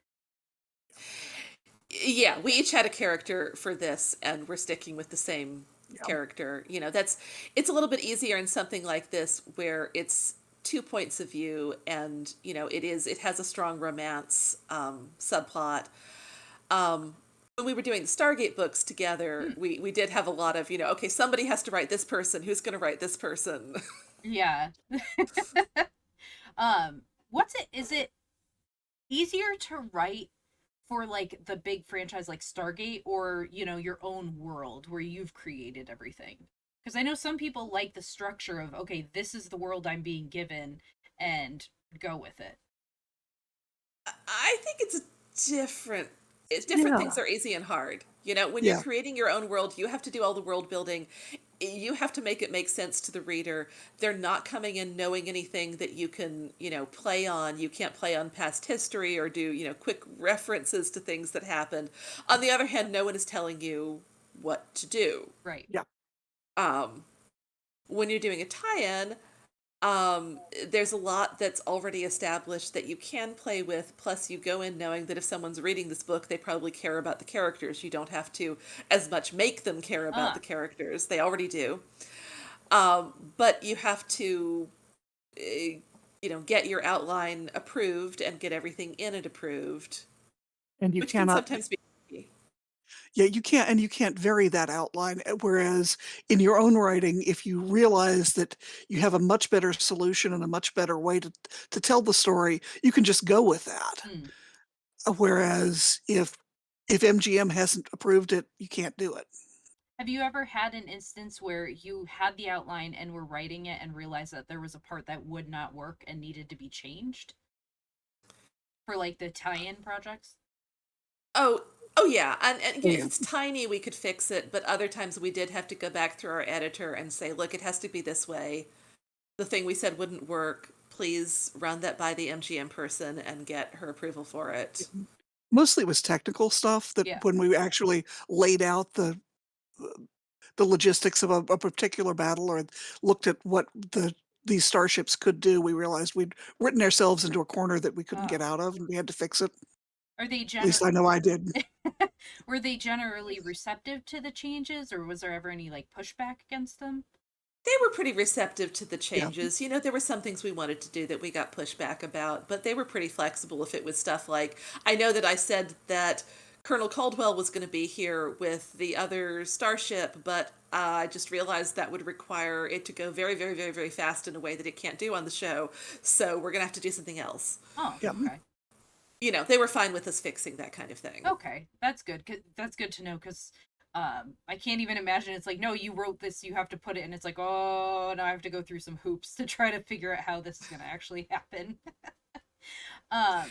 Yeah, we each had a character for this, and we're sticking with the same Yeah. character. It's a little bit easier in something like this where it's two points of view, and it has a strong romance subplot. When we were doing the Stargate books together, Hmm. we did have a lot of, okay, somebody has to write this person. Who's going to write this person? Yeah. What's it? Is it easier to write for like the big franchise like Stargate, or your own world where you've created everything? Because I know some people like the structure of, okay, this is the world I'm being given and go with it. I think different. Different Yeah. things are easy and hard. When you're Yeah. creating your own world, you have to do all the world building. you have to make it make sense to the reader. They're not coming in knowing anything that you can, play on. You can't play on past history or do, quick references to things that happened. On the other hand, no one is telling you what to do. Right. Yeah. Um, when you're doing a tie-in, there's a lot that's already established that you can play with. Plus, you go in knowing that if someone's reading this book, they probably care about the characters. You don't have to as much make them care about the Ah, characters. They already do. But you have to, get your outline approved and get everything in it approved, And you which can cannot sometimes be tricky. Yeah, you can't vary that outline, whereas in your own writing, if you realize that you have a much better solution and a much better way to tell the story, you can just go with that. hmm. Whereas if MGM hasn't approved it, you can't do it. Have you ever had an instance where you had the outline and were writing it and realized that there was a part that would not work and needed to be changed for like the tie-in projects? Oh, oh yeah, and Oh, if yeah. it's tiny, we could fix it. But other times we did have to go back through our editor and say, look, it has to be this way. The thing we said wouldn't work. Please run that by the MGM person and get her approval for it. Mostly it was technical stuff that Yeah. when we actually laid out the logistics of a particular battle or looked at what these starships could do, we realized we'd written ourselves into a corner that we couldn't Oh. get out of, and we had to fix it. Are they At least I know I did. were they generally receptive to the changes, or was there ever any like pushback against them? They were pretty receptive to the Yeah. changes. There were some things we wanted to do that we got pushback about, but they were pretty flexible if it was stuff like, I know that I said that Colonel Caldwell was going to be here with the other starship, but I just realized that would require it to go very, very, very, very fast in a way that it can't do on the show. So we're going to have to do something else. Oh, Yeah. okay. They were fine with us fixing that kind of thing. Okay, that's good. That's good to know because I can't even imagine. It's like, no, you wrote this, you have to put it, and it's like, oh, now I have to go through some hoops to try to figure out how this is going to actually happen. um,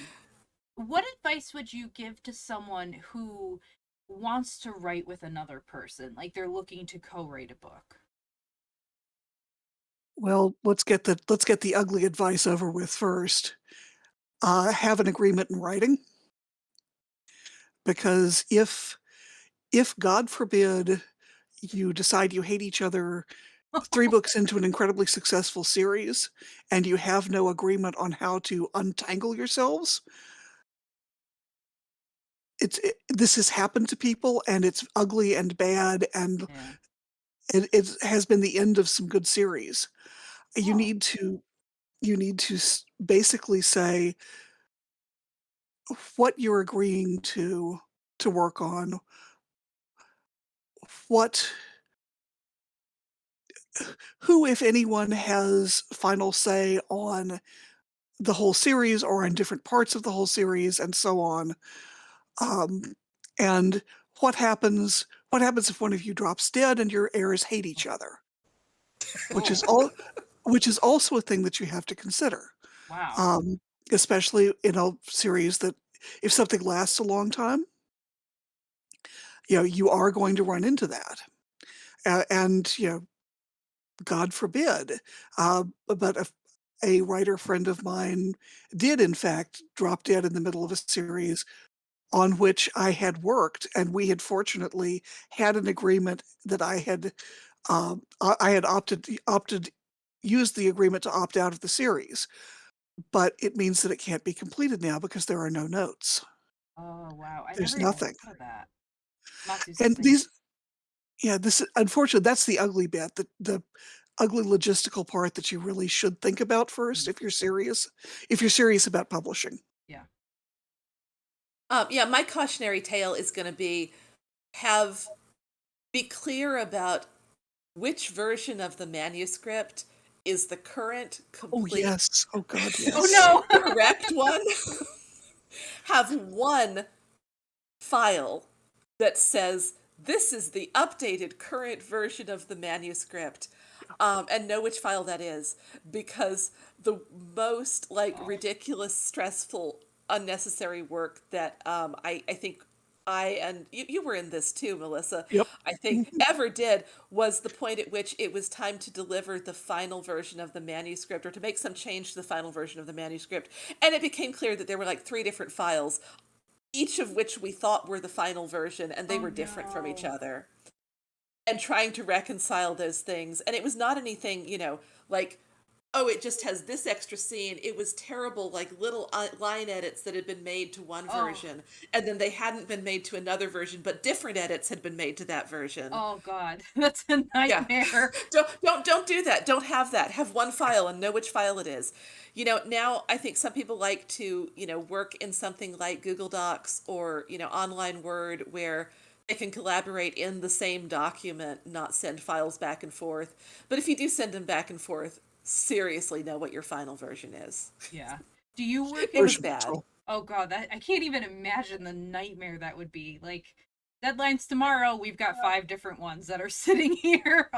what advice would you give to someone who wants to write with another person, like they're looking to co-write a book? Well, let's get the ugly advice over with first. Have an agreement in writing, because if God forbid you decide you hate each other 3 books into an incredibly successful series and you have no agreement on how to untangle yourselves, this has happened to people and it's ugly and bad, and Yeah. it has been the end of some good series. You Oh. need to basically say what you're agreeing to work on, what who, if anyone, has final say on the whole series or on different parts of the whole series and so on. Um, and what happens if one of you drops dead and your heirs hate each other, which is Oh. all which is also a thing that you have to consider. Wow. Um, Especially in a series that if something lasts a long time, you are going to run into that. And, God forbid, but a writer friend of mine did in fact drop dead in the middle of a series on which I had worked, and we had fortunately had an agreement that I had opted used the agreement to opt out of the series, but it means that it can't be completed now because there are no notes. Oh, wow. I There's never even nothing. thought of that. And Matsu's these Yeah, this unfortunately, that's the ugly bit, the ugly logistical part that you really should think about first if you're serious about publishing. yeah. Yeah, my cautionary tale is going to have be clear about which version of the manuscript is the current, Oh, complete, yes. Oh god, Oh yes. no. correct one. Have one file that says this is the updated current version of the manuscript, and know which file that is, because the most like Oh. ridiculous, stressful, unnecessary work that I think and you were in this too, Melissa, Yep. I think ever did was the point at which it was time to deliver the final version of the manuscript or to make some change to the final version of the manuscript. And it became clear that there were like 3 different files, each of which we thought were the final version, and they Oh were different from each no. other. And trying to reconcile those things. And it was not anything, like, oh, it just has this extra scene. It was terrible, like little line edits that had been made to one Oh, version, and then they hadn't been made to another version, but different edits had been made to that version. oh God, that's a Yeah. nightmare. Don't do that. Don't have that. Have one file and know which file it is. Now I think some people like to, work in something like Google Docs or, online Word where they can collaborate in the same document, not send files back and forth. But if you do send them back and forth, seriously know what your final version is. Yeah. Do you work It was in? Version bad. control. Oh God, that I can't even imagine the nightmare that would be. Like, deadlines tomorrow. We've got 5 different ones that are sitting here.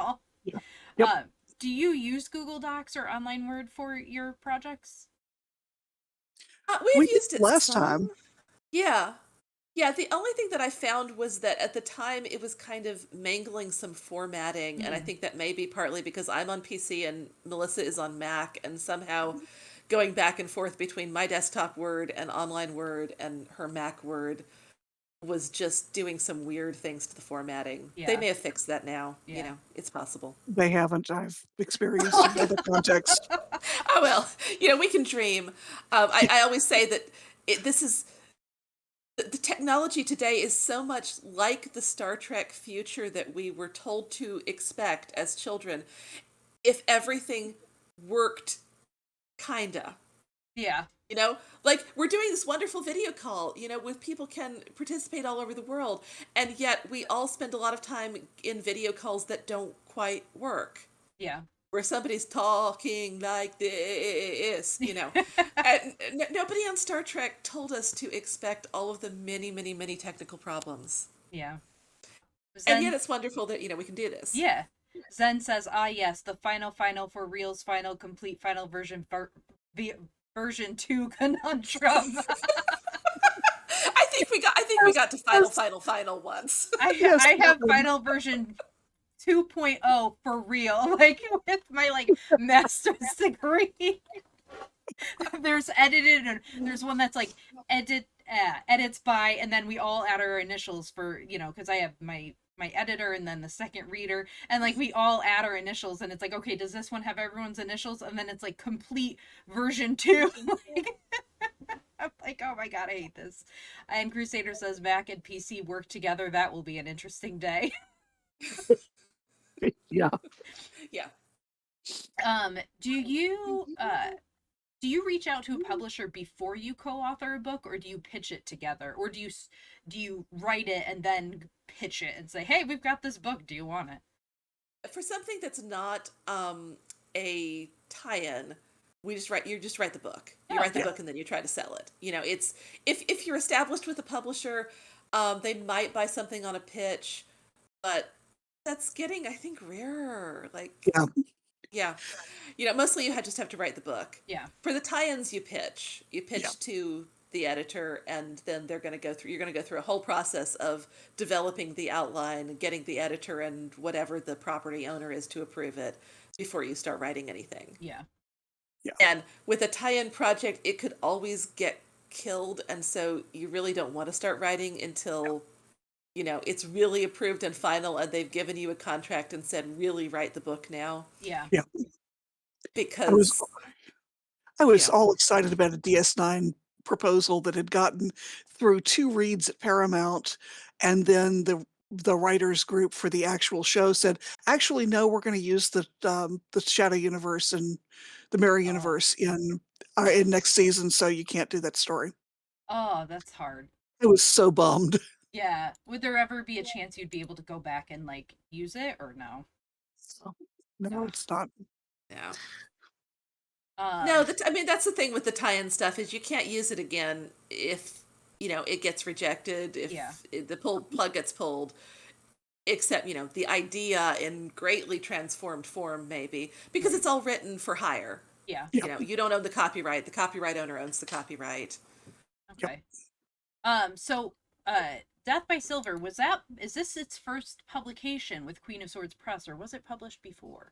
Yeah. Yep. Do you use Google Docs or Online Word for your projects? We've We did used it last time. some. Yeah. Yeah, the only thing that I found was that at the time it was kind of mangling some formatting, and I Mm. think that may be partly because I'm on PC and Melissa is on Mac, and somehow going back and forth between my desktop Word and online Word and her Mac Word was just doing some weird things to the formatting. They Yeah. may have fixed that now, Yeah. it's possible. They haven't. I've experienced it in other contexts. Oh well, we can dream. I always say that this is the technology today is so much like the Star Trek future that we were told to expect as children if everything worked kinda. Yeah. Like we're doing this wonderful video call, with people can participate all over the world, and yet we all spend a lot of time in video calls that don't quite work Yeah. where somebody's talking like this, And nobody on Star Trek told us to expect all of the many, many, many technical problems. Yeah. And yet Zen. it's wonderful that, we can do this. Yeah. Zen says, "Ah, yes, the final for reals, final complete final version the version 2 conundrum." I think we got to final, Yes. final, final once. Yes. I That have one. final version 2.0 for real, like with my master's degree. There's edited and there's one that's like edits by, and then we all add our initials for, because I have my editor and then the second reader, and we all add our initials, and it's like, okay, does this one have everyone's initials? And then it's like complete version 2. like, I'm like, oh my God, I hate this. And Crusader says Mac and PC work together. That will be an interesting day. Yeah. Yeah. Do you reach out to a publisher before you co-author a book, or do you pitch it together, or do you write it and then pitch it and say, hey, we've got this book, do you want it? For something that's not a tie-in, you just write the book. You Oh, write the okay. Yeah. book and then you try to sell it. It's if you're established with a publisher, they might buy something on a pitch, but that's getting, I think, rarer. Like, Yeah. yeah, mostly you just have to write the book. Yeah. For the tie-ins, you pitch. You Yeah. pitch to the editor, and then they're going to go through. You're going to go through a whole process of developing the outline, getting the editor and whatever the property owner is to approve it before you start writing anything. Yeah. Yeah. And with a tie-in project, it could always get killed, and so you really don't want to start writing until it's really approved and final, and they've given you a contract and said, really write the book now, Yeah. Yeah. I was because I you was know all excited about a DS9 proposal that had gotten through 2 reads at Paramount, and then the writers group for the actual show said, "Actually, no, we're gonna use the Shadow Universe and the Mirror Oh. Universe in next season, so you can't do that story." Oh, that's hard. I was so bummed. Yeah. Would there ever be a chance you'd be able to go back and use it, or no? So, no, Ugh. it's not. yeah. No, Um. I mean that's the thing with the tie-in stuff is you can't use it again if it gets rejected, Yeah. if the plug gets pulled. Except the idea in greatly transformed form, maybe because Right. it's all written for hire. Yeah. Yeah. You don't own the copyright. The copyright owner owns the copyright. Yep. Okay. So, Death by Silver, is this its first publication with Queen of Swords Press, or was it published before?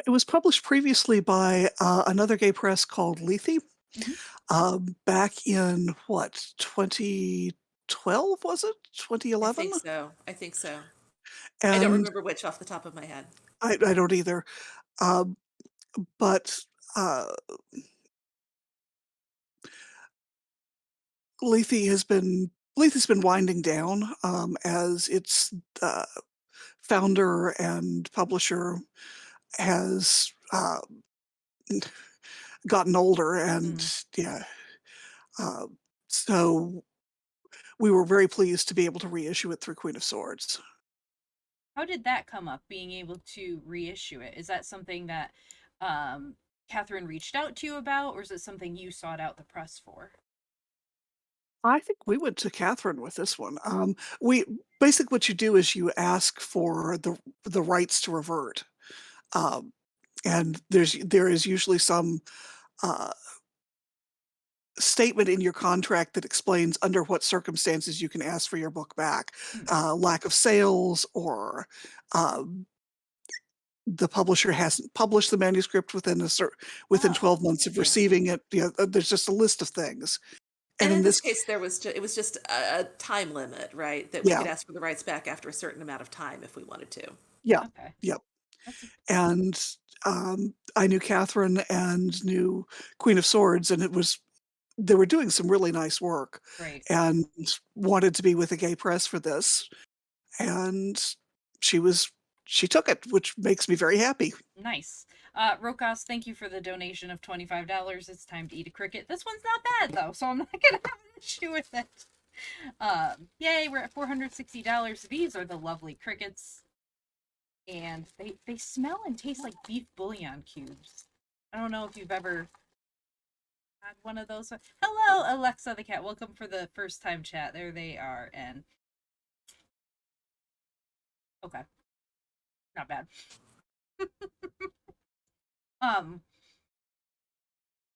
It was published previously by another gay press called Lethe, Mhm. back in what, 2012, was it? I 2011? think so. I think so. I don't And remember which off the top of my head. I don't either. Um, but uh, Lethe has been winding down as its founder and publisher has gotten older, and Mm. yeah, uh, so we were very pleased to be able to reissue it through Queen of Swords. How did that come up, being able to reissue it? Is that something that um, Catherine reached out to you about, or is it something you sought out the press for? I think we went to Catherine with this one. We basically what you do is you ask for the rights to revert, um, and there is usually some uh, statement in your contract that explains under what circumstances you can ask for your book back. Mm. Lack of sales, or um, the publisher hasn't published the manuscript within Oh, 12 months of Yeah. receiving it. There's just a list of things. And And in in this this, case, it was just a time limit, right? That we yeah, could ask for the rights back after a certain amount of time if we wanted to. yeah, okay. yeah. That's And I knew Catherine and knew Queen of Swords, and they were doing some really nice work, great. and wanted to be with a gay press for this. And she was she took it, which makes me very happy. Nice. Rokas, thank you for the donation of $25. It's time to eat a cricket. This one's not bad though, so I'm not gonna have an issue with it. Yay, we're at $460. These are the lovely crickets. And they smell and taste like beef bouillon cubes. I don't know if you've ever had one of those. Hello, Alexa the cat. Welcome for the first time chat. There they are. And okay, not bad. um,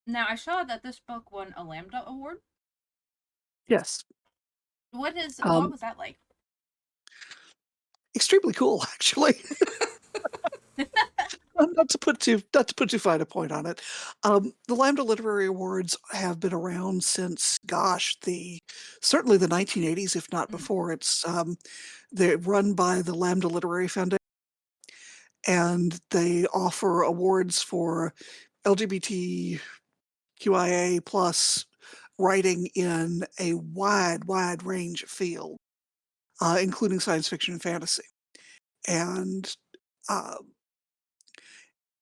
Now I saw that this book won a Lambda Award. Yes. What Um, was that like? Extremely cool, actually. Not to put too fine a point on it. The Lambda Literary Awards have been around since, gosh, the certainly the 1980s, if not Mm. before. They're run by the Lambda Literary Foundation, and they offer awards for LGBTQIA plus writing in a wide range of field, including science fiction and fantasy. And uh,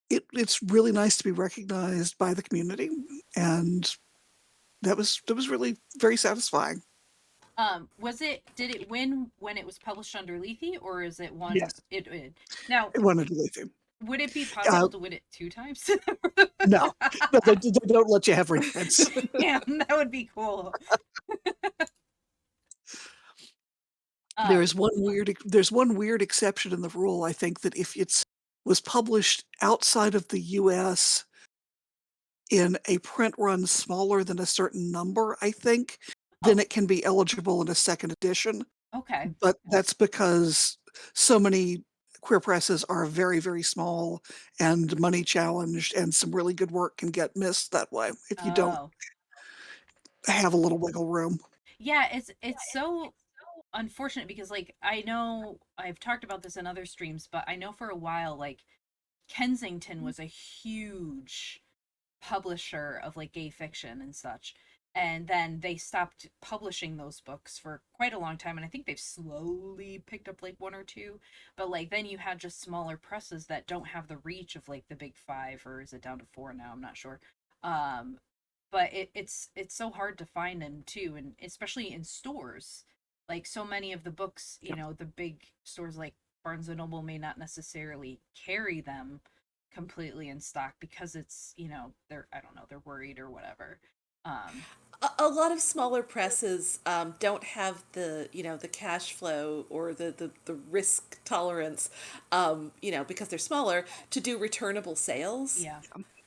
it's really nice to be recognized by the community, and that was really very satisfying. Did it win when it was published under Lethe, or is it one Yes, it now? I wanted to leave him. Would it be Uh, possible to win it two times? no, no, they don't let you have reprints. Damn, that would be cool. Um, There's one weird exception in the rule. I think that if it's was published outside of the US in a print run smaller than a certain number, I think, then oh, it can be eligible in a second edition. okay. But that's because so many queer presses are very small and money challenged, and some really good work can get missed that way if you don't Oh, have a little wiggle room. yeah. It's so unfortunate because like I know I've talked about this in other streams, but I know for a while like Kensington was a huge publisher of like gay fiction and such. And then they stopped publishing those books for quite a long time. And I think they've slowly picked up like one or two. But like then you had just smaller presses that don't have the reach of like the big five, or is it down to four now? I'm not sure. Um, but it's so hard to find them too, and especially in stores. Like so many of the books, Yeah. the big stores like Barnes and Noble may not necessarily carry them completely in stock because it's they're I don't know, they're worried or whatever. um A lot of smaller presses don't have the the cash flow or the risk tolerance, because they're smaller, to do returnable sales. yeah.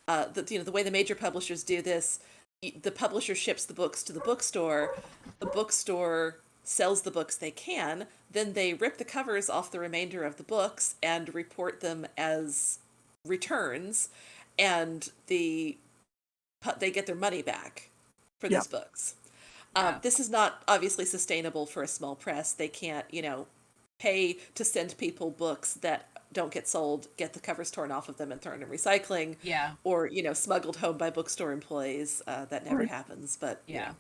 The way the major publishers do this, the publisher ships the books to the bookstore sells the books they can, then they rip the covers off the remainder of the books and report them as returns, and they get their money back for Yeah. those books. Yeah. This is not obviously sustainable for a small press. They can't, pay to send people books that don't get sold, get the covers torn off of them and thrown in recycling, Yeah. or smuggled home by bookstore employees. That never Right. happens, but Yeah.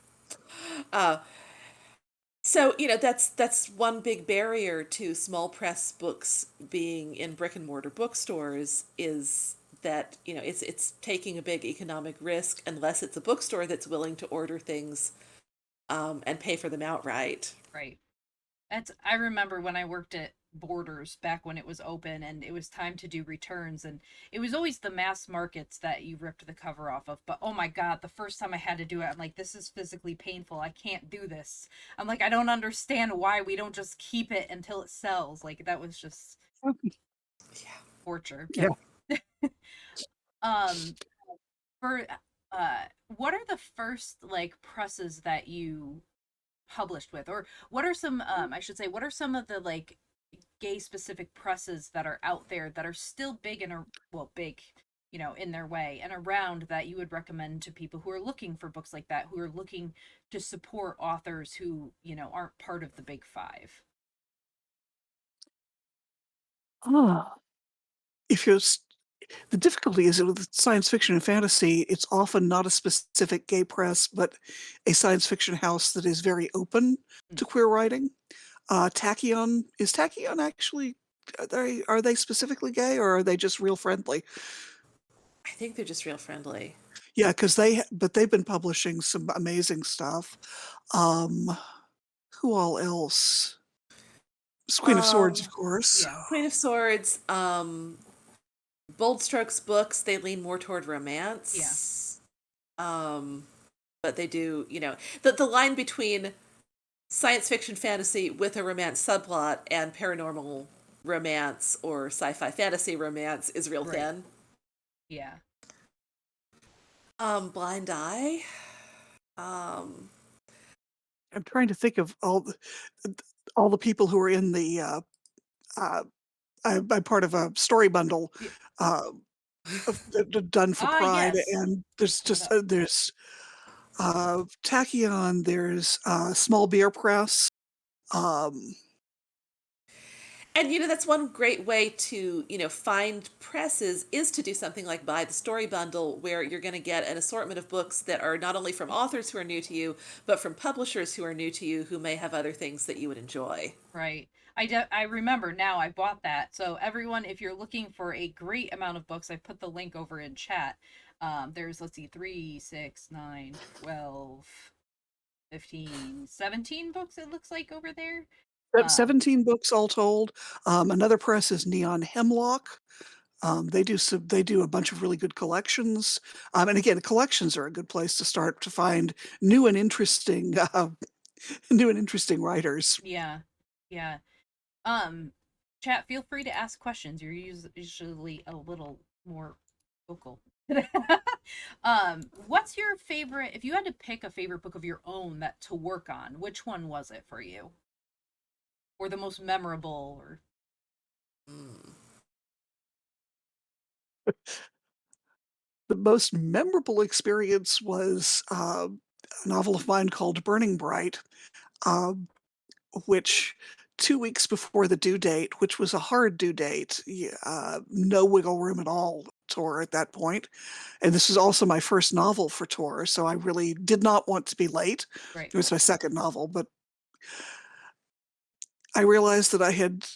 So, that's one big barrier to small press books being in brick and mortar bookstores, is that, it's taking a big economic risk unless it's a bookstore that's willing to order things and pay for them outright. Right. I remember when I worked at Borders back when it was open and it was time to do returns, and it was always the mass markets that you ripped the cover off of. But oh my god, the first time I had to do it, I'm like, this is physically painful. I can't do this. I'm like, I don't understand why we don't just keep it until it sells. Like that was just Yeah. torture. Yeah. Um for what are the first like presses that you published with, or what are some I should say, what are some of the like gay specific presses that are out there that are still big and are, well, big, in their way and around, that you would recommend to people who are looking for books like that, who are looking to support authors who, aren't part of the big five? Ah. If you're s The difficulty is that with science fiction and fantasy, it's often not a specific gay press, but a science fiction house that is very open Mm. to queer writing. Tachyon is Tachyon actually, are they specifically gay, or are they just real friendly? I think they're just real friendly. Yeah, because but they've been publishing some amazing stuff. Um, who all else? Queen of Swords, of Um, course. Yeah. Queen of Swords, Bold Strokes books, they lean more toward Yeah. romance. Um, but they do, the line between science fiction fantasy with a romance subplot and paranormal romance or sci-fi fantasy romance is real Right. thin. Yeah. Blind Eye. Um, I'm trying to think of all the people who are in the, uh I'm part of a story bundle, Yeah. uh, done for Ah, Pride, yes. and there's Pull it just, up. Tachyon, there's, Small Beer Press, um, and that's one great way to find presses, is to do something like buy the story bundle, where you're going to get an assortment of books that are not only from authors who are new to you, but from publishers who are new to you, who may have other things that you would enjoy. Right. I remember now, I bought that. So everyone, if you're looking for a great amount of books, I put the link over in chat. There's, let's see, 3, 6, 9, 12, 15, 17 books it looks like over there. 17 books all told. Another press is Neon Hemlock. They do a bunch of really good collections, and again, collections are a good place to start to find new and interesting, new and interesting writers. Yeah. Yeah. Um Chat, feel free to ask questions. You're usually a little more vocal. What's your favorite, if you had to pick a favorite book of your own that to work on, which one was it for you? Or the most memorable, or Mm. The most memorable experience was, a novel of mine called Burning Bright, um, which 2 weeks before the due date, which was a hard due date, no wiggle room at all, Tor, at that point, and this was also my first novel for Tor, so I really did not want to be late. right. It was my second novel, but I realized that I had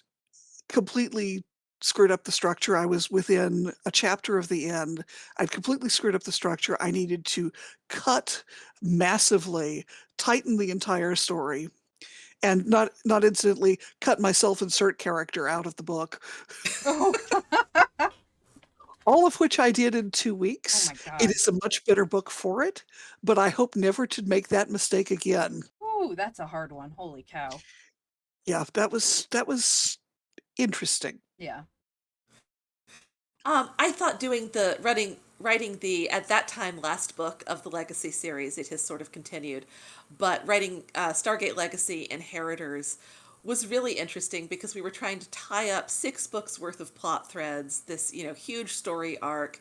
completely screwed up the structure. I was within a chapter of the end. I'd completely screwed up the structure. I needed to cut massively, tighten the entire story, and not incidentally cut my self-insert character out of the book. Oh, All of which I did in 2 oh weeks. my It god. is a much better book for it, but I hope never to make that mistake again. Ooh, that's a hard one. Holy cow. Yeah, that was interesting. Yeah. I thought doing the running writing the, at that time, last book of the Legacy series. It has sort of continued. But writing Stargate Legacy Inheritors was really interesting because we were trying to tie up 6 books worth of plot threads, this, huge story arc.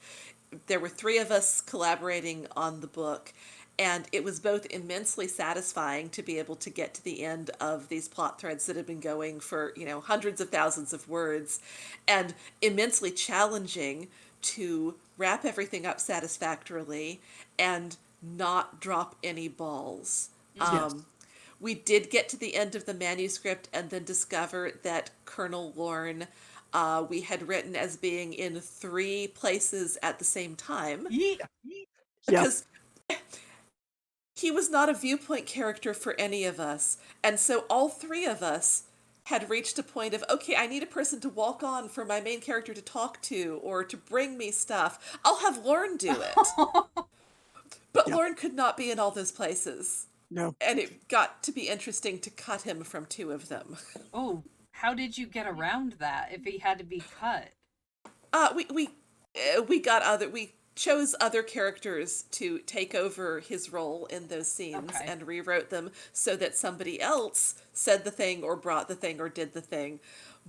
There were 3 of us collaborating on the book, and it was both immensely satisfying to be able to get to the end of these plot threads that had been going for, hundreds of thousands of words, and immensely challenging to wrap everything up satisfactorily and not drop any balls. Yes. We did get to the end of the manuscript and then discover that Colonel Lorne, we had written as being in 3 places at the same time, Yeet. Yeah. because he was not a viewpoint character for any of us. And so all 3 of us had reached a point of, okay, I need a person to walk on for my main character to talk to or to bring me stuff. I'll have Lorne do it. But Yeah. Lorne could not be in all those places. No. And it got to be interesting to cut him from 2 of them. Oh, how did you get around that if he had to be cut? We chose other characters to take over his role in those scenes Okay. and rewrote them so that somebody else said the thing or brought the thing or did the thing.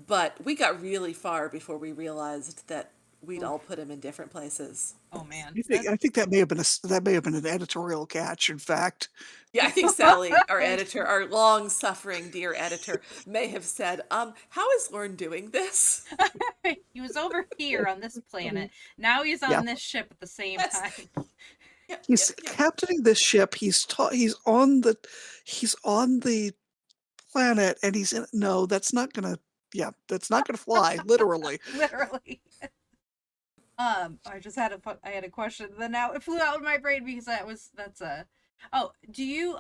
But we got really far before we realized that we'd all put him in different places. Oh man. I think that may have been that may have been an editorial catch, in fact. Yeah, I think Sally, our editor, our long-suffering dear editor, may have said, how is Lorne doing this? He was over here on this planet. Now he's on Yeah. this ship at the same Yes. time. Yep, He's yep, yep. captaining this ship. He's on the planet, and he's in. No, that's not gonna. Yeah, that's not gonna fly. Literally. Literally. I had a question. Then now it flew out of my brain because that's a. Oh, do you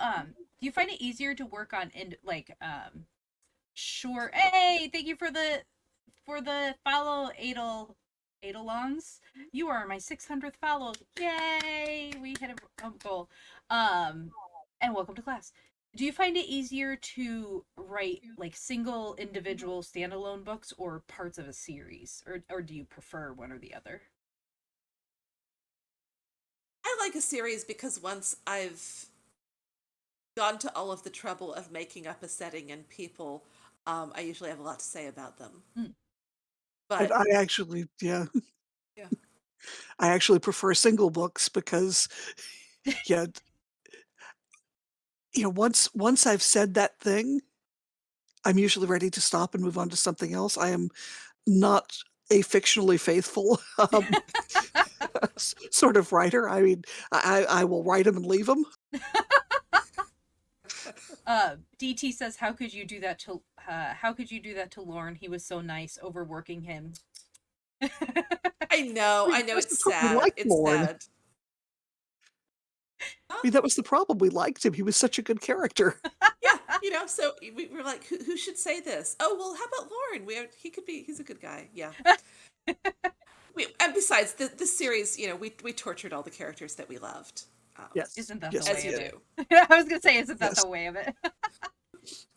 find it easier to work on short? Hey, thank you for the follow, Edelons. You are my 600th follow. Yay! We hit a goal. And welcome to class. Do you find it easier to write like single individual standalone books or parts of a series, or do you prefer one or the other? I like a series because once I've gone to all of the trouble of making up a setting and people, I usually have a lot to say about them. Hmm. But I actually, yeah, yeah, I actually prefer single books because, yeah, once I've said that thing, I'm usually ready to stop and move on to something else. I am not a fictionally faithful, sort of writer. I mean, I will write them and leave them. DT says, how could you do that to Lorne? He was so nice, overworking him. I know, I it's that's what we sad. liked It's Lorne. sad. I mean, that was the problem. We liked him. He was such a good character. Yeah, so we were like, who should say this? Oh, well, how about Lauren? He's a good guy. Yeah. And besides, this series, we tortured all the characters that we loved. Yes. Isn't that Yes, the As way you of do. it? I was gonna say, isn't that yes. the way of it?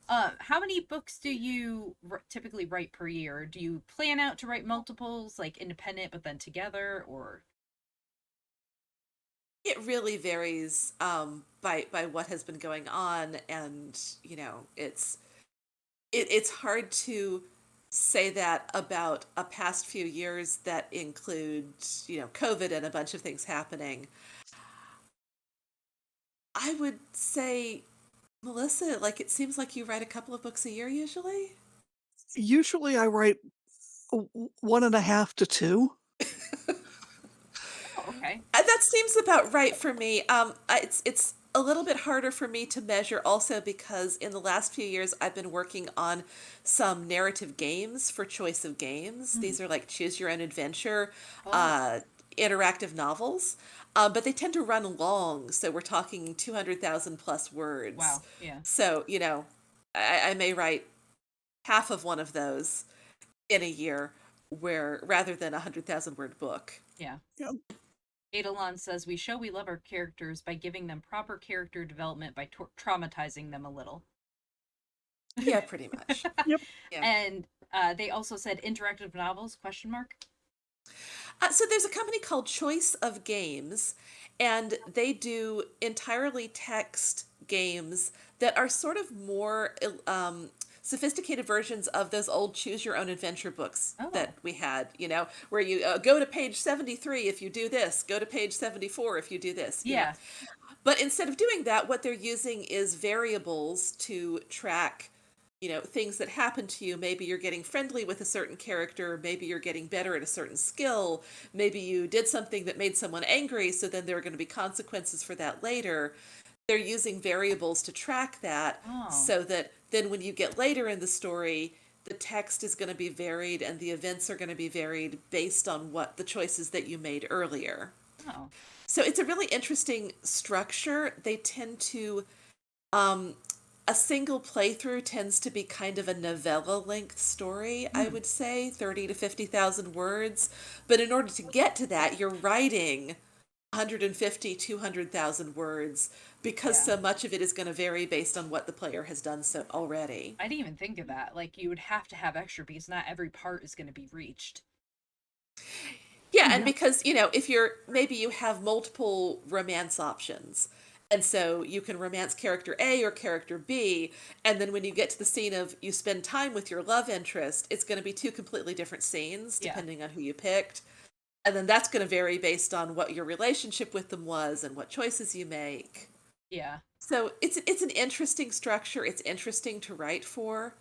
How many books do you typically write per year? Do you plan out to write multiples, like independent but then together, or? It really varies by what has been going on, and it's hard to say that about a past few years that include COVID and a bunch of things happening. I would say, Melissa, like it seems like you write a couple of books a year usually. Usually I write 1.5 to 2. Oh, okay. That seems about right for me. It's a little bit harder for me to measure also because in the last few years I've been working on some narrative games for Choice of Games. Mm. These are like choose your own adventure, Oh. interactive novels. But they tend to run long, so we're talking 200,000 plus words. Wow. Yeah. So, I may write half of one of those in a year where rather than 100,000 word book. Yeah. Yeah. Edelon says we show we love our characters by giving them proper character development by traumatizing them a little. Yeah, pretty much. Yep. Yeah. And they also said interactive novels, question mark. So there's a company called Choice of Games, and they do entirely text games that are sort of more sophisticated versions of those old choose your own adventure books Oh, that we had, where you go to page 73 if you do this, go to page 74 if you do this. yeah. But instead of doing that, what they're using is variables to track, things that happen to you. Maybe you're getting friendly with a certain character, maybe you're getting better at a certain skill, maybe you did something that made someone angry, so then there are going to be consequences for that later. They're using variables to track that Oh, so that then when you get later in the story, the text is going to be varied and the events are going to be varied based on what the choices that you made earlier. oh. So it's a really interesting structure. They tend to, um, a single playthrough tends to be kind of a novella length story, I Hmm. would say, 30 to 50,000 words. But in order to get to that, you're writing 150, 200,000 words because Yeah. so much of it is going to vary based on what the player has done so already. I didn't even think of that. Like, you would have to have extra because not every part is going to be reached. Yeah, and because, if you're maybe you have multiple romance options. And so you can romance character A or character B, and then when you get to the scene of you spend time with your love interest, it's going to be two completely different scenes Yeah. depending on who you picked. And then that's going to vary based on what your relationship with them was and what choices you make. Yeah. So it's an interesting structure. It's interesting to write for.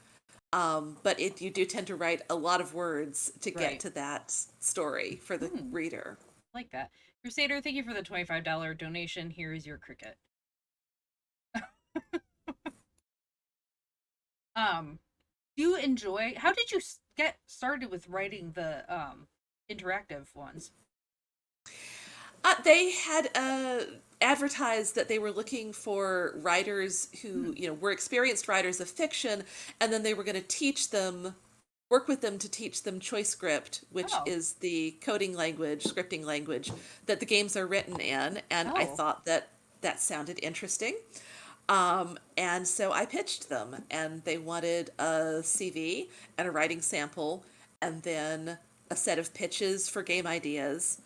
But you do tend to write a lot of words to get Right. to that story for the Hmm. reader. Like that. Crusader, thank you for the $25 donation. Here is your cricket. Um, do you enjoy, how did you get started with writing the interactive ones? They had advertised that they were looking for writers who, Hmm. were experienced writers of fiction, and then they were going to work with them to teach them choice script, which Oh. is the coding language, scripting language that the games are written in. And I Oh. thought that that sounded interesting. And so I pitched them, and they wanted a CV and a writing sample, and then a set of pitches for game ideas,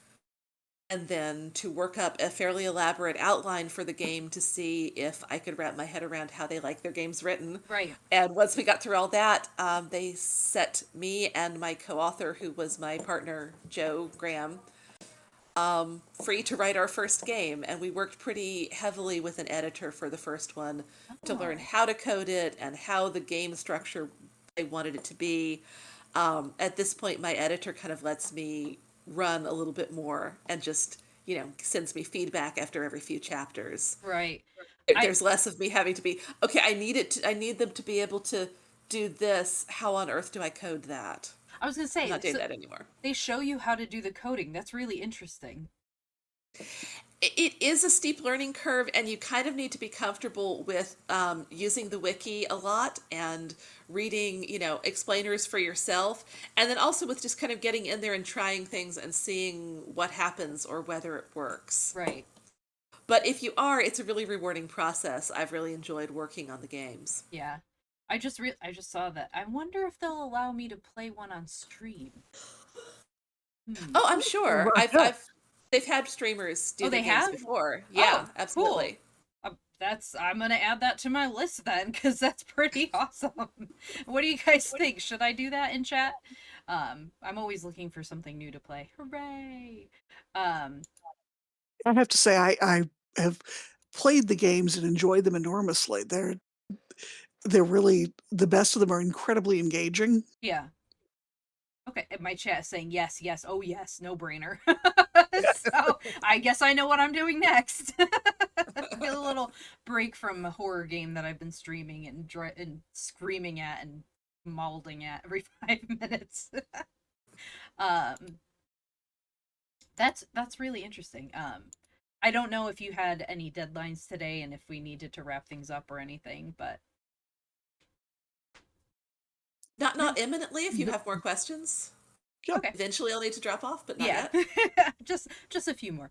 and then to work up a fairly elaborate outline for the game to see if I could wrap my head around how they like their games written. Right. And once we got through all that, they set me and my co author, who was my partner, Joe Graham, free to write our first game. And we worked pretty heavily with an editor for the first one to learn Oh. how to code it and how the game structure they wanted it to be. At this point, my editor kind of lets me run a little bit more and just, sends me feedback after every few chapters. Right. I There's less of me having to be, okay, I need them to be able to do this. How on earth do I code that? I was gonna I'm say, not doing so that anymore. they show you how to do the coding. That's really interesting. It is a steep learning curve, and you kind of need to be comfortable with using the wiki a lot and reading, explainers for yourself, and then also with just kind of getting in there and trying things and seeing what happens or whether it works. Right. But if you are, it's a really rewarding process. I've really enjoyed working on the games. Yeah. I just saw that. I wonder if they'll allow me to play one on stream. Hmm. Oh, I'm sure. They've had streamers Oh, do their they games have? before. Yeah, Oh, cool. absolutely. I'm gonna add that to my list then, because that's pretty awesome. What do you guys think? Should I do that in chat? I'm always looking for something new to play. Hooray! Um, I have to say I have played the games and enjoyed them enormously. They're really the best of them are incredibly engaging. yeah. Okay, and my chat is saying yes, yes, oh yes, no brainer. So I guess I know what I'm doing next. Get a little break from a horror game that I've been streaming and screaming at and mauling at every 5 minutes. um, that's really interesting. I don't know if you had any deadlines today and if we needed to wrap things up or anything, but Not No, imminently if you no, have more questions. yeah, okay. Eventually I'll need to drop off, but not Yeah. yet. Just a few more.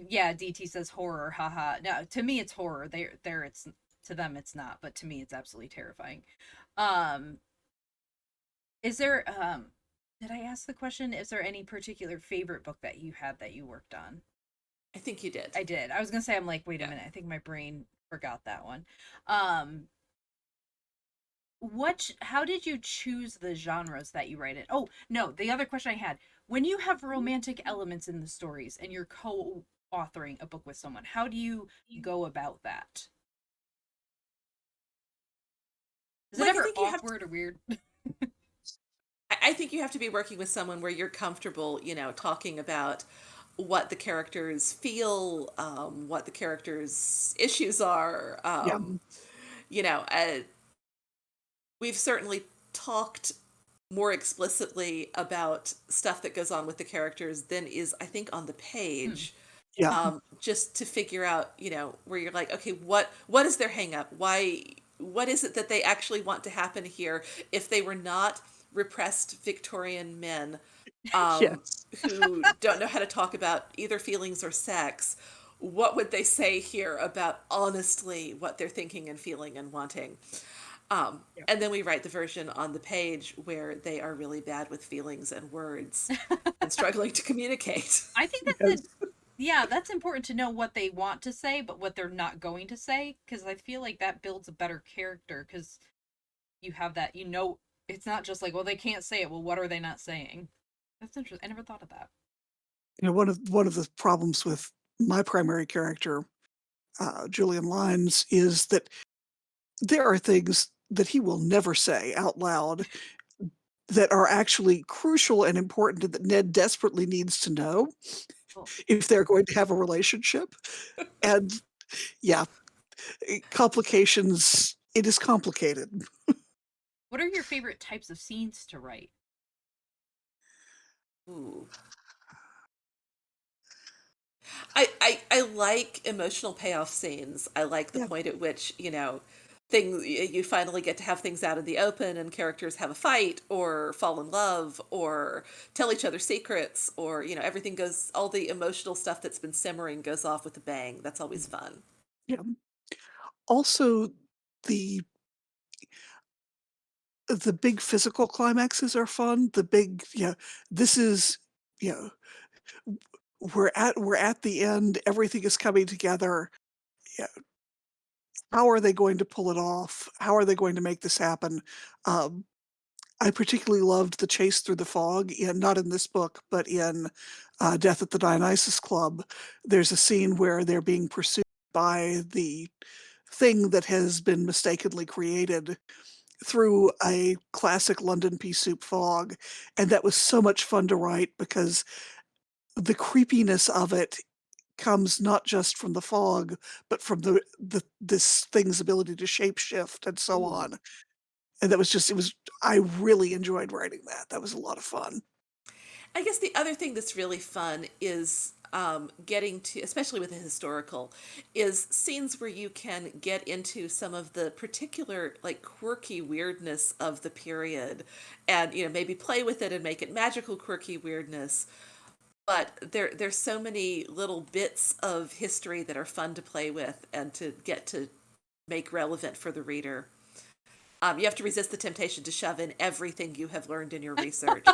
Yeah, DT says horror, haha. No, to me it's horror. There it's to them it's not, but to me it's absolutely terrifying. Um is there Did I ask the question? Is there any particular favorite book that you had that you worked on? I think you did. I did. I was gonna say, I'm like, wait a Yeah. minute. I think my brain forgot that one. Um, how did you choose the genres that you write in? Oh, no, the other question I had, when you have romantic elements in the stories and you're co-authoring a book with someone, how do you go about that? Is it Like, I ever think you have to, awkward or weird? I think you have to be working with someone where you're comfortable, talking about what the characters feel, what the characters' issues are. Yeah, You know, uh, we've certainly talked more explicitly about stuff that goes on with the characters than is, I think, on the Hmm. page. yeah, Just to figure out, where you're like, okay, what is their hang up? What is it that they actually want to happen here? If they were not repressed Victorian men, yes. who don't know how to talk about either feelings or sex, what would they say here about honestly what they're thinking and feeling and wanting? Yeah. And then we write the version on the page where they are really bad with feelings and words and struggling to communicate. I think that's a Yes. yeah, that's important to know what they want to say, but what they're not going to say, because I feel like that builds a better character. Because you have that, it's not just like, well, they can't say it. Well, what are they not saying? That's interesting. I never thought of that. One of the problems with my primary character, Julian Lyons, is that there are things that he will never say out loud that are actually crucial and important and that Ned desperately needs to know Cool. if they're going to have a relationship. And yeah, complications, it is complicated. What are your favorite types of scenes to write? Ooh. I like emotional payoff scenes. I like the Yeah, point at which, you finally get to have things out in the open and characters have a fight or fall in love or tell each other secrets or, everything goes, all the emotional stuff that's been simmering goes off with a bang. That's always fun. yeah. Also, the the big physical climaxes are fun. The big, yeah, this is, you know, we're at the end, everything is coming together. Yeah, how are they going to pull it off? How are they going to make this happen? Um, I particularly loved the chase through the fog not in this book, but in, Death at the Dionysus Club. There's a scene where they're being pursued by the thing that has been mistakenly created through a classic London pea soup fog, and that was so much fun to write because the creepiness of it comes not just from the fog, but from this thing's ability to shapeshift and so Ooh. on. And that was just it was I really enjoyed writing that. That was a lot of fun. I guess the other thing that's really fun is getting to, especially with a historical, is scenes where you can get into some of the particular, like, quirky weirdness of the period, and maybe play with it and make it magical quirky weirdness. But there's so many little bits of history that are fun to play with and to get to make relevant for the reader. You have to resist the temptation to shove in everything you have learned in your research.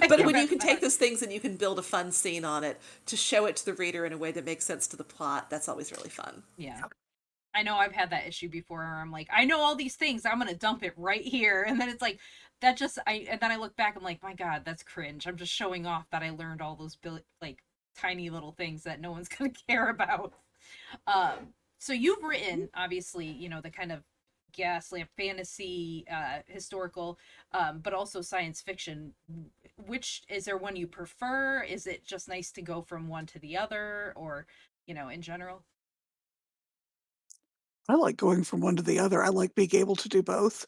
I But can when you imagine can take that. those things and you can build a fun scene on it to show it to the reader in a way that makes sense to the plot, that's always really fun. Yeah. I know I've had that issue before where I'm like, I know all these things, I'm gonna dump it right here. And then it's like, and then I look back, I'm like, my God, that's cringe. I'm just showing off that I learned all those, like, tiny little things that no one's gonna care about. So you've written, obviously, the kind of gaslamp fantasy, historical, but also science fiction. Which is there one you prefer? Is it just nice to go from one to the other, or in general? I like going from one to the other. I like being able to do both.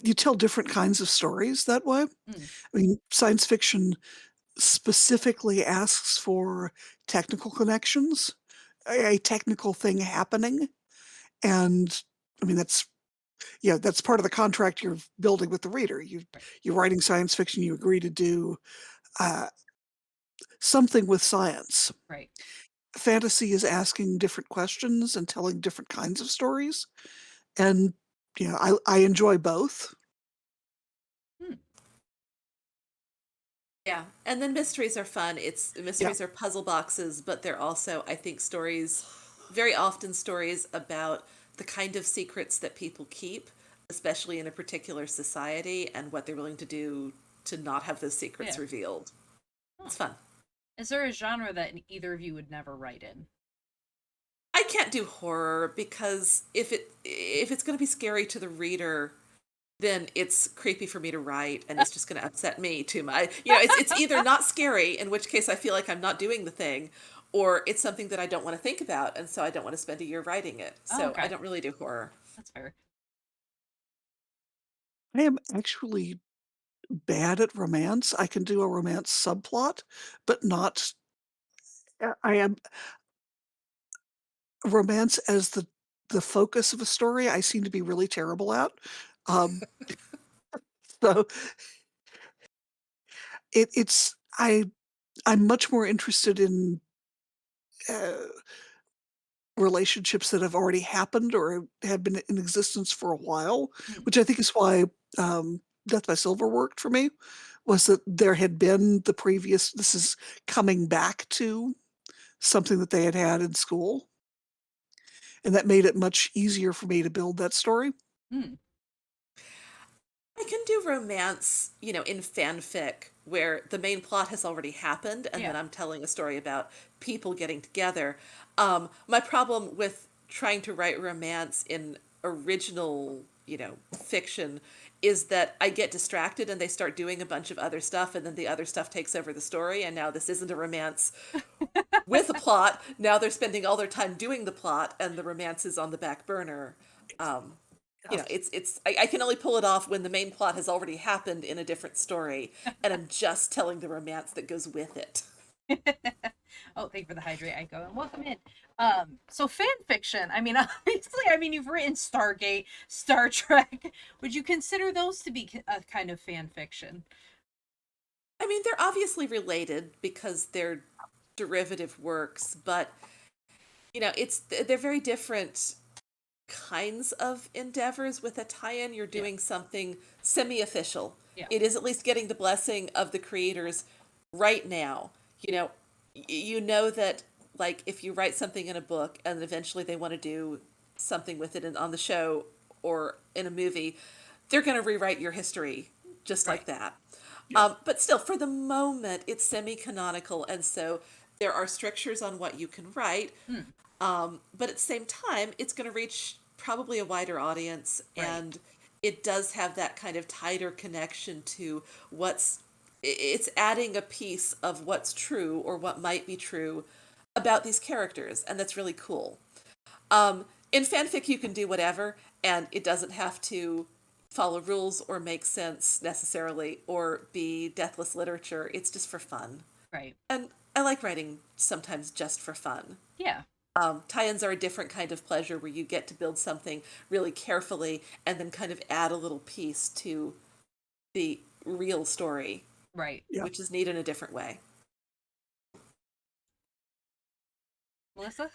You tell different kinds of stories that way. Mm, I mean, science fiction specifically asks for technical connections, a technical thing happening, and I mean, that's part of the contract you're building with the reader. right, You're writing science fiction, you agree to do, uh, something with science. right. Fantasy is asking different questions and telling different kinds of stories, and, I enjoy both. Hmm. Yeah, and then mysteries are fun. It's Yeah. mysteries are puzzle boxes, but they're also, I think, stories, very often stories about the kind of secrets that people keep, especially in a particular society, and what they're willing to do to not have those secrets Yeah. revealed. Huh. It's fun. Is there a genre that either of you would never write in? I can't do horror because if it's going to be scary to the reader, then it's creepy for me to write and it's just going to upset me too much. It's either not scary, in which case I feel like I'm not doing the thing, or it's something that I don't want to think about and so I don't want to spend a year writing it. Oh, So I okay. don't really do horror. That's fair. I am actually bad at romance. I can do a romance subplot, but not I am romance as the focus of a story, I seem to be really terrible at. Um, so it's I'm much more interested in, uh, relationships that have already happened or have been in existence for a while, Hmm. which I think is why, Death by Silver worked for me, was that there had been the previous this is coming back to something that they had had in school, and that made it much easier for me to build that story. Hmm. I can do romance, in fanfic where the main plot has already happened and Yeah. then I'm telling a story about people getting together. My problem with trying to write romance in original, fiction is that I get distracted and they start doing a bunch of other stuff and then the other stuff takes over the story and now this isn't a romance with a plot. Now they're spending all their time doing the plot and the romance is on the back burner. Um, Yes. I can only pull it off when the main plot has already happened in a different story and I'm just telling the romance that goes with it. Oh, thank you for the hydrate, Echo, and welcome in. So fan fiction. I mean, obviously, you've written Stargate, Star Trek. Would you consider those to be a kind of fan fiction? I mean, they're obviously related because they're derivative works, but they're very different kinds of endeavors. With a tie-in, you're Yeah. doing something semi-official. Yeah. It is at least getting the blessing of the creators right now. You know, you know that, like, if you write something in a book and eventually they want to do something with it on the show or in a movie, they're going to rewrite your history just Right. like that. Yeah. But still, for the moment, it's semi-canonical, and so there are strictures on what you can write. Hmm. But at the same time, it's going to reach probably a wider audience, Right. and it does have that kind of tighter connection to it's adding a piece of what's true or what might be true about these characters, and that's really cool. In fanfic, you can do whatever, and it doesn't have to follow rules or make sense necessarily or be deathless literature. It's just for fun. Right. And I like writing sometimes just for fun. Yeah. Tie-ins are a different kind of pleasure where you get to build something really carefully and then kind of add a little piece to the real story, Right. Yeah. which is neat in a different way. Melissa.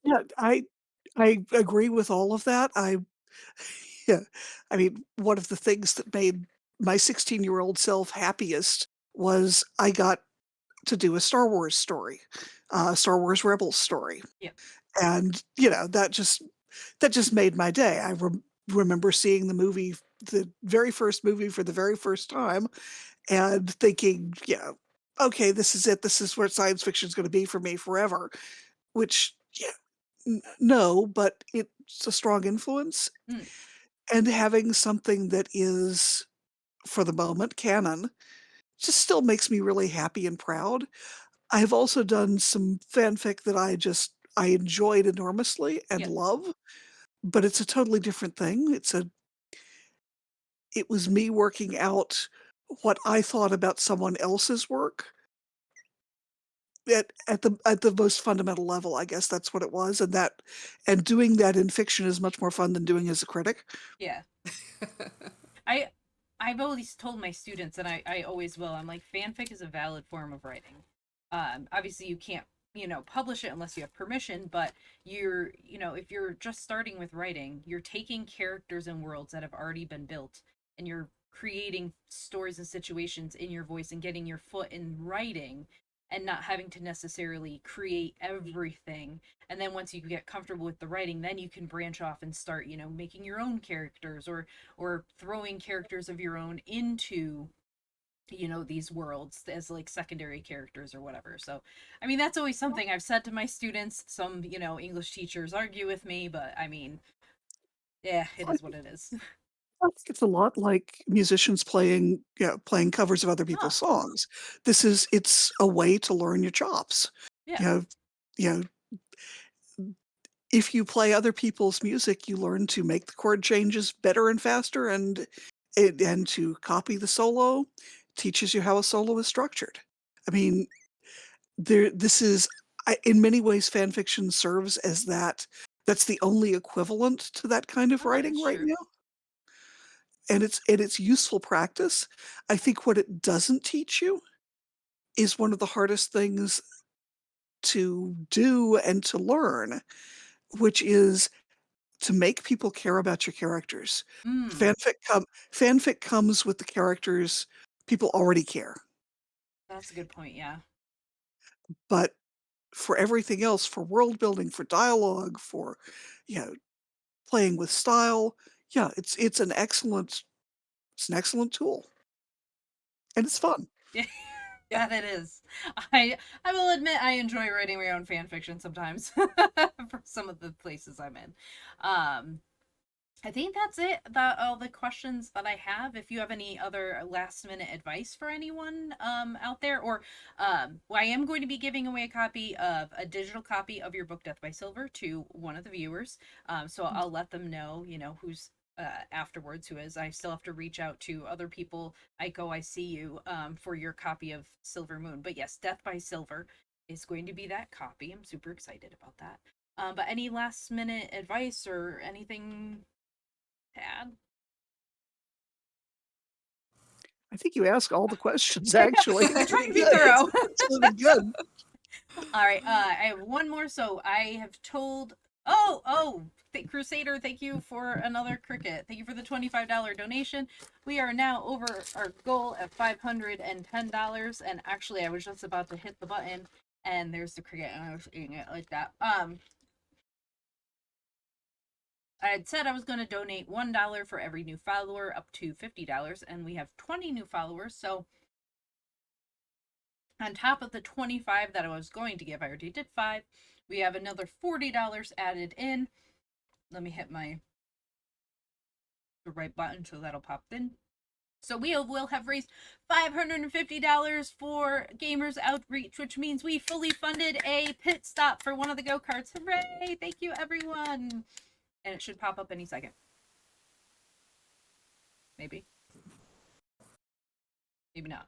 Yeah, I agree with all of that. Yeah, I mean, one of the things that made my 16-year-old self happiest was I got to do a Star Wars story, Star Wars Rebels story, Yeah. and, that just made my day. I remember seeing the very first movie for the very first time and thinking, "Okay, this is it. This is where science fiction is gonna be for me forever," which, yeah, no, but it's a strong influence, Hmm. and having something that is, for the moment, canon just still makes me really happy and proud. I have also done some fanfic that I enjoyed enormously and Yeah. love, but it's a totally different thing. It was me working out what I thought about someone else's work at the most fundamental level, I guess that's what it was, and doing that in fiction is much more fun than doing as a critic. Yeah. I I've always told my students, and I always will. I'm like, fanfic is a valid form of writing. Obviously, you can't publish it unless you have permission. But if you're just starting with writing, you're taking characters and worlds that have already been built and you're creating stories and situations in your voice and getting your foot in writing and not having to necessarily create everything. And then once you get comfortable with the writing, then you can branch off and start, you know, making your own characters or throwing characters of your own into, you know, these worlds as like secondary characters or whatever. So I mean, that's always something I've said to my students. Some, you know, English teachers argue with me, but I mean, yeah, it I is what it is. I think it's a lot like musicians playing, playing covers of other people's Ah, songs. It's a way to learn your chops. yeah. You know, you know, if you play other people's music, you learn to make the chord changes better and faster, and to copy the solo teaches you how a solo is structured. I mean, this is in many ways fan fiction serves as that's the only equivalent to that kind of Oh, writing that's right true. now. And it's useful practice. I think what it doesn't teach you is one of the hardest things to do and to learn, which is to make people care about your characters. Mm, Fanfic come Fanfic comes with the characters people already care, that's a good point, yeah. but for everything else, for world building, for dialogue, for, you know, playing with style, yeah, it's an excellent tool, and it's fun. Yeah. Yeah, that is. I will admit I enjoy writing my own fan fiction sometimes for some of the places I'm in. Um I think that's it about all the questions that I have. If you have any other last minute advice for anyone out there, or well, I am going to be giving away a digital copy of your book Death by Silver to one of the viewers. So I'll let them know, you know, who's afterwards who is. I still have to reach out to other people. Aiko, I see you for your copy of Silver Moon. But yes, Death by Silver is going to be that copy. I'm super excited about that. But any last minute advice or anything Tad? I think you ask all the questions, I know. actually. I It's tried really to be good. thorough. It's really good. All right. I have one more. So I have told. Oh, Crusader, thank you for another cricket. Thank you for the $25 donation. We are now over our goal at $510. And actually, I was just about to hit the button, and there's the cricket, and I was eating it like that. I had said I was going to donate $1 for every new follower, up to $50, and we have 20 new followers. So on top of the 25 that I was going to give, I already did 5. We have another $40 added in. Let me hit the right button so that'll pop in. So we will have raised $550 for Gamers Outreach, which means we fully funded a pit stop for one of the go-karts. Hooray! Thank you, everyone. And it should pop up any second. Maybe. Maybe not.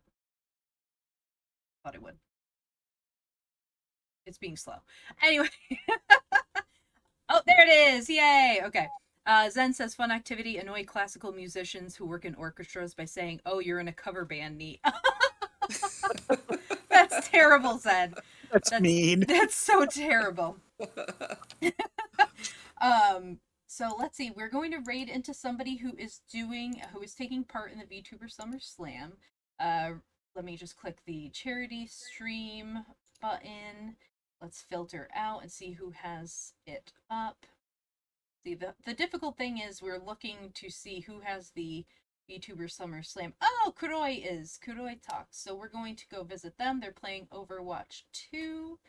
Thought it would. It's being slow. Anyway. Oh, there it is! Yay! Okay. Zen says fun activity, annoy classical musicians who work in orchestras by saying, "Oh, you're in a cover band, neat." That's terrible, Zen. That's That's mean. that's so terrible. Um, so let's see. We're going to raid into somebody who is taking part in the VTuber Summer Slam. Uh, Let me just click the charity stream button. Let's filter out and see who has it up. See, the difficult thing is we're looking to see who has the VTuber Summer Slam. Oh, Kuroi Talks. So we're going to go visit them. They're playing Overwatch 2.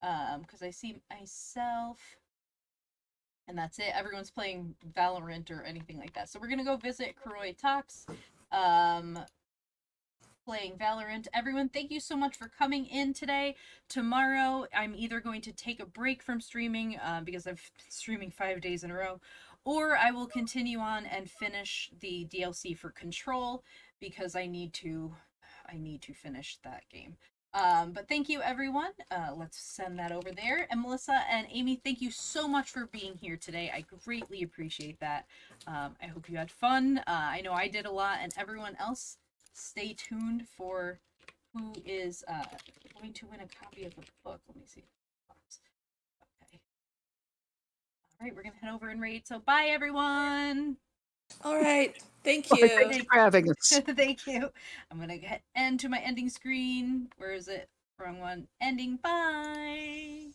Because I see myself, and that's it. Everyone's playing Valorant or anything like that. So we're gonna go visit Kuroi Talks. Um, Playing Valorant. Everyone, thank you so much for coming in today. Tomorrow, I'm either going to take a break from streaming because I've been streaming 5 days in a row, or I will continue on and finish the DLC for Control because I need to finish that game. But thank you, everyone. Let's send that over there. And Melissa and Amy, thank you so much for being here today. I greatly appreciate that. I hope you had fun. I know I did a lot, and everyone else, stay tuned for who is going to win a copy of the book. Let me see. Okay. All right, we're going to head over and raid. So bye, everyone. All right. Thank Bye. you. Thank you for having us. Thank you. I'm gonna get end to my ending screen. Where is it? Wrong one. Ending. Bye.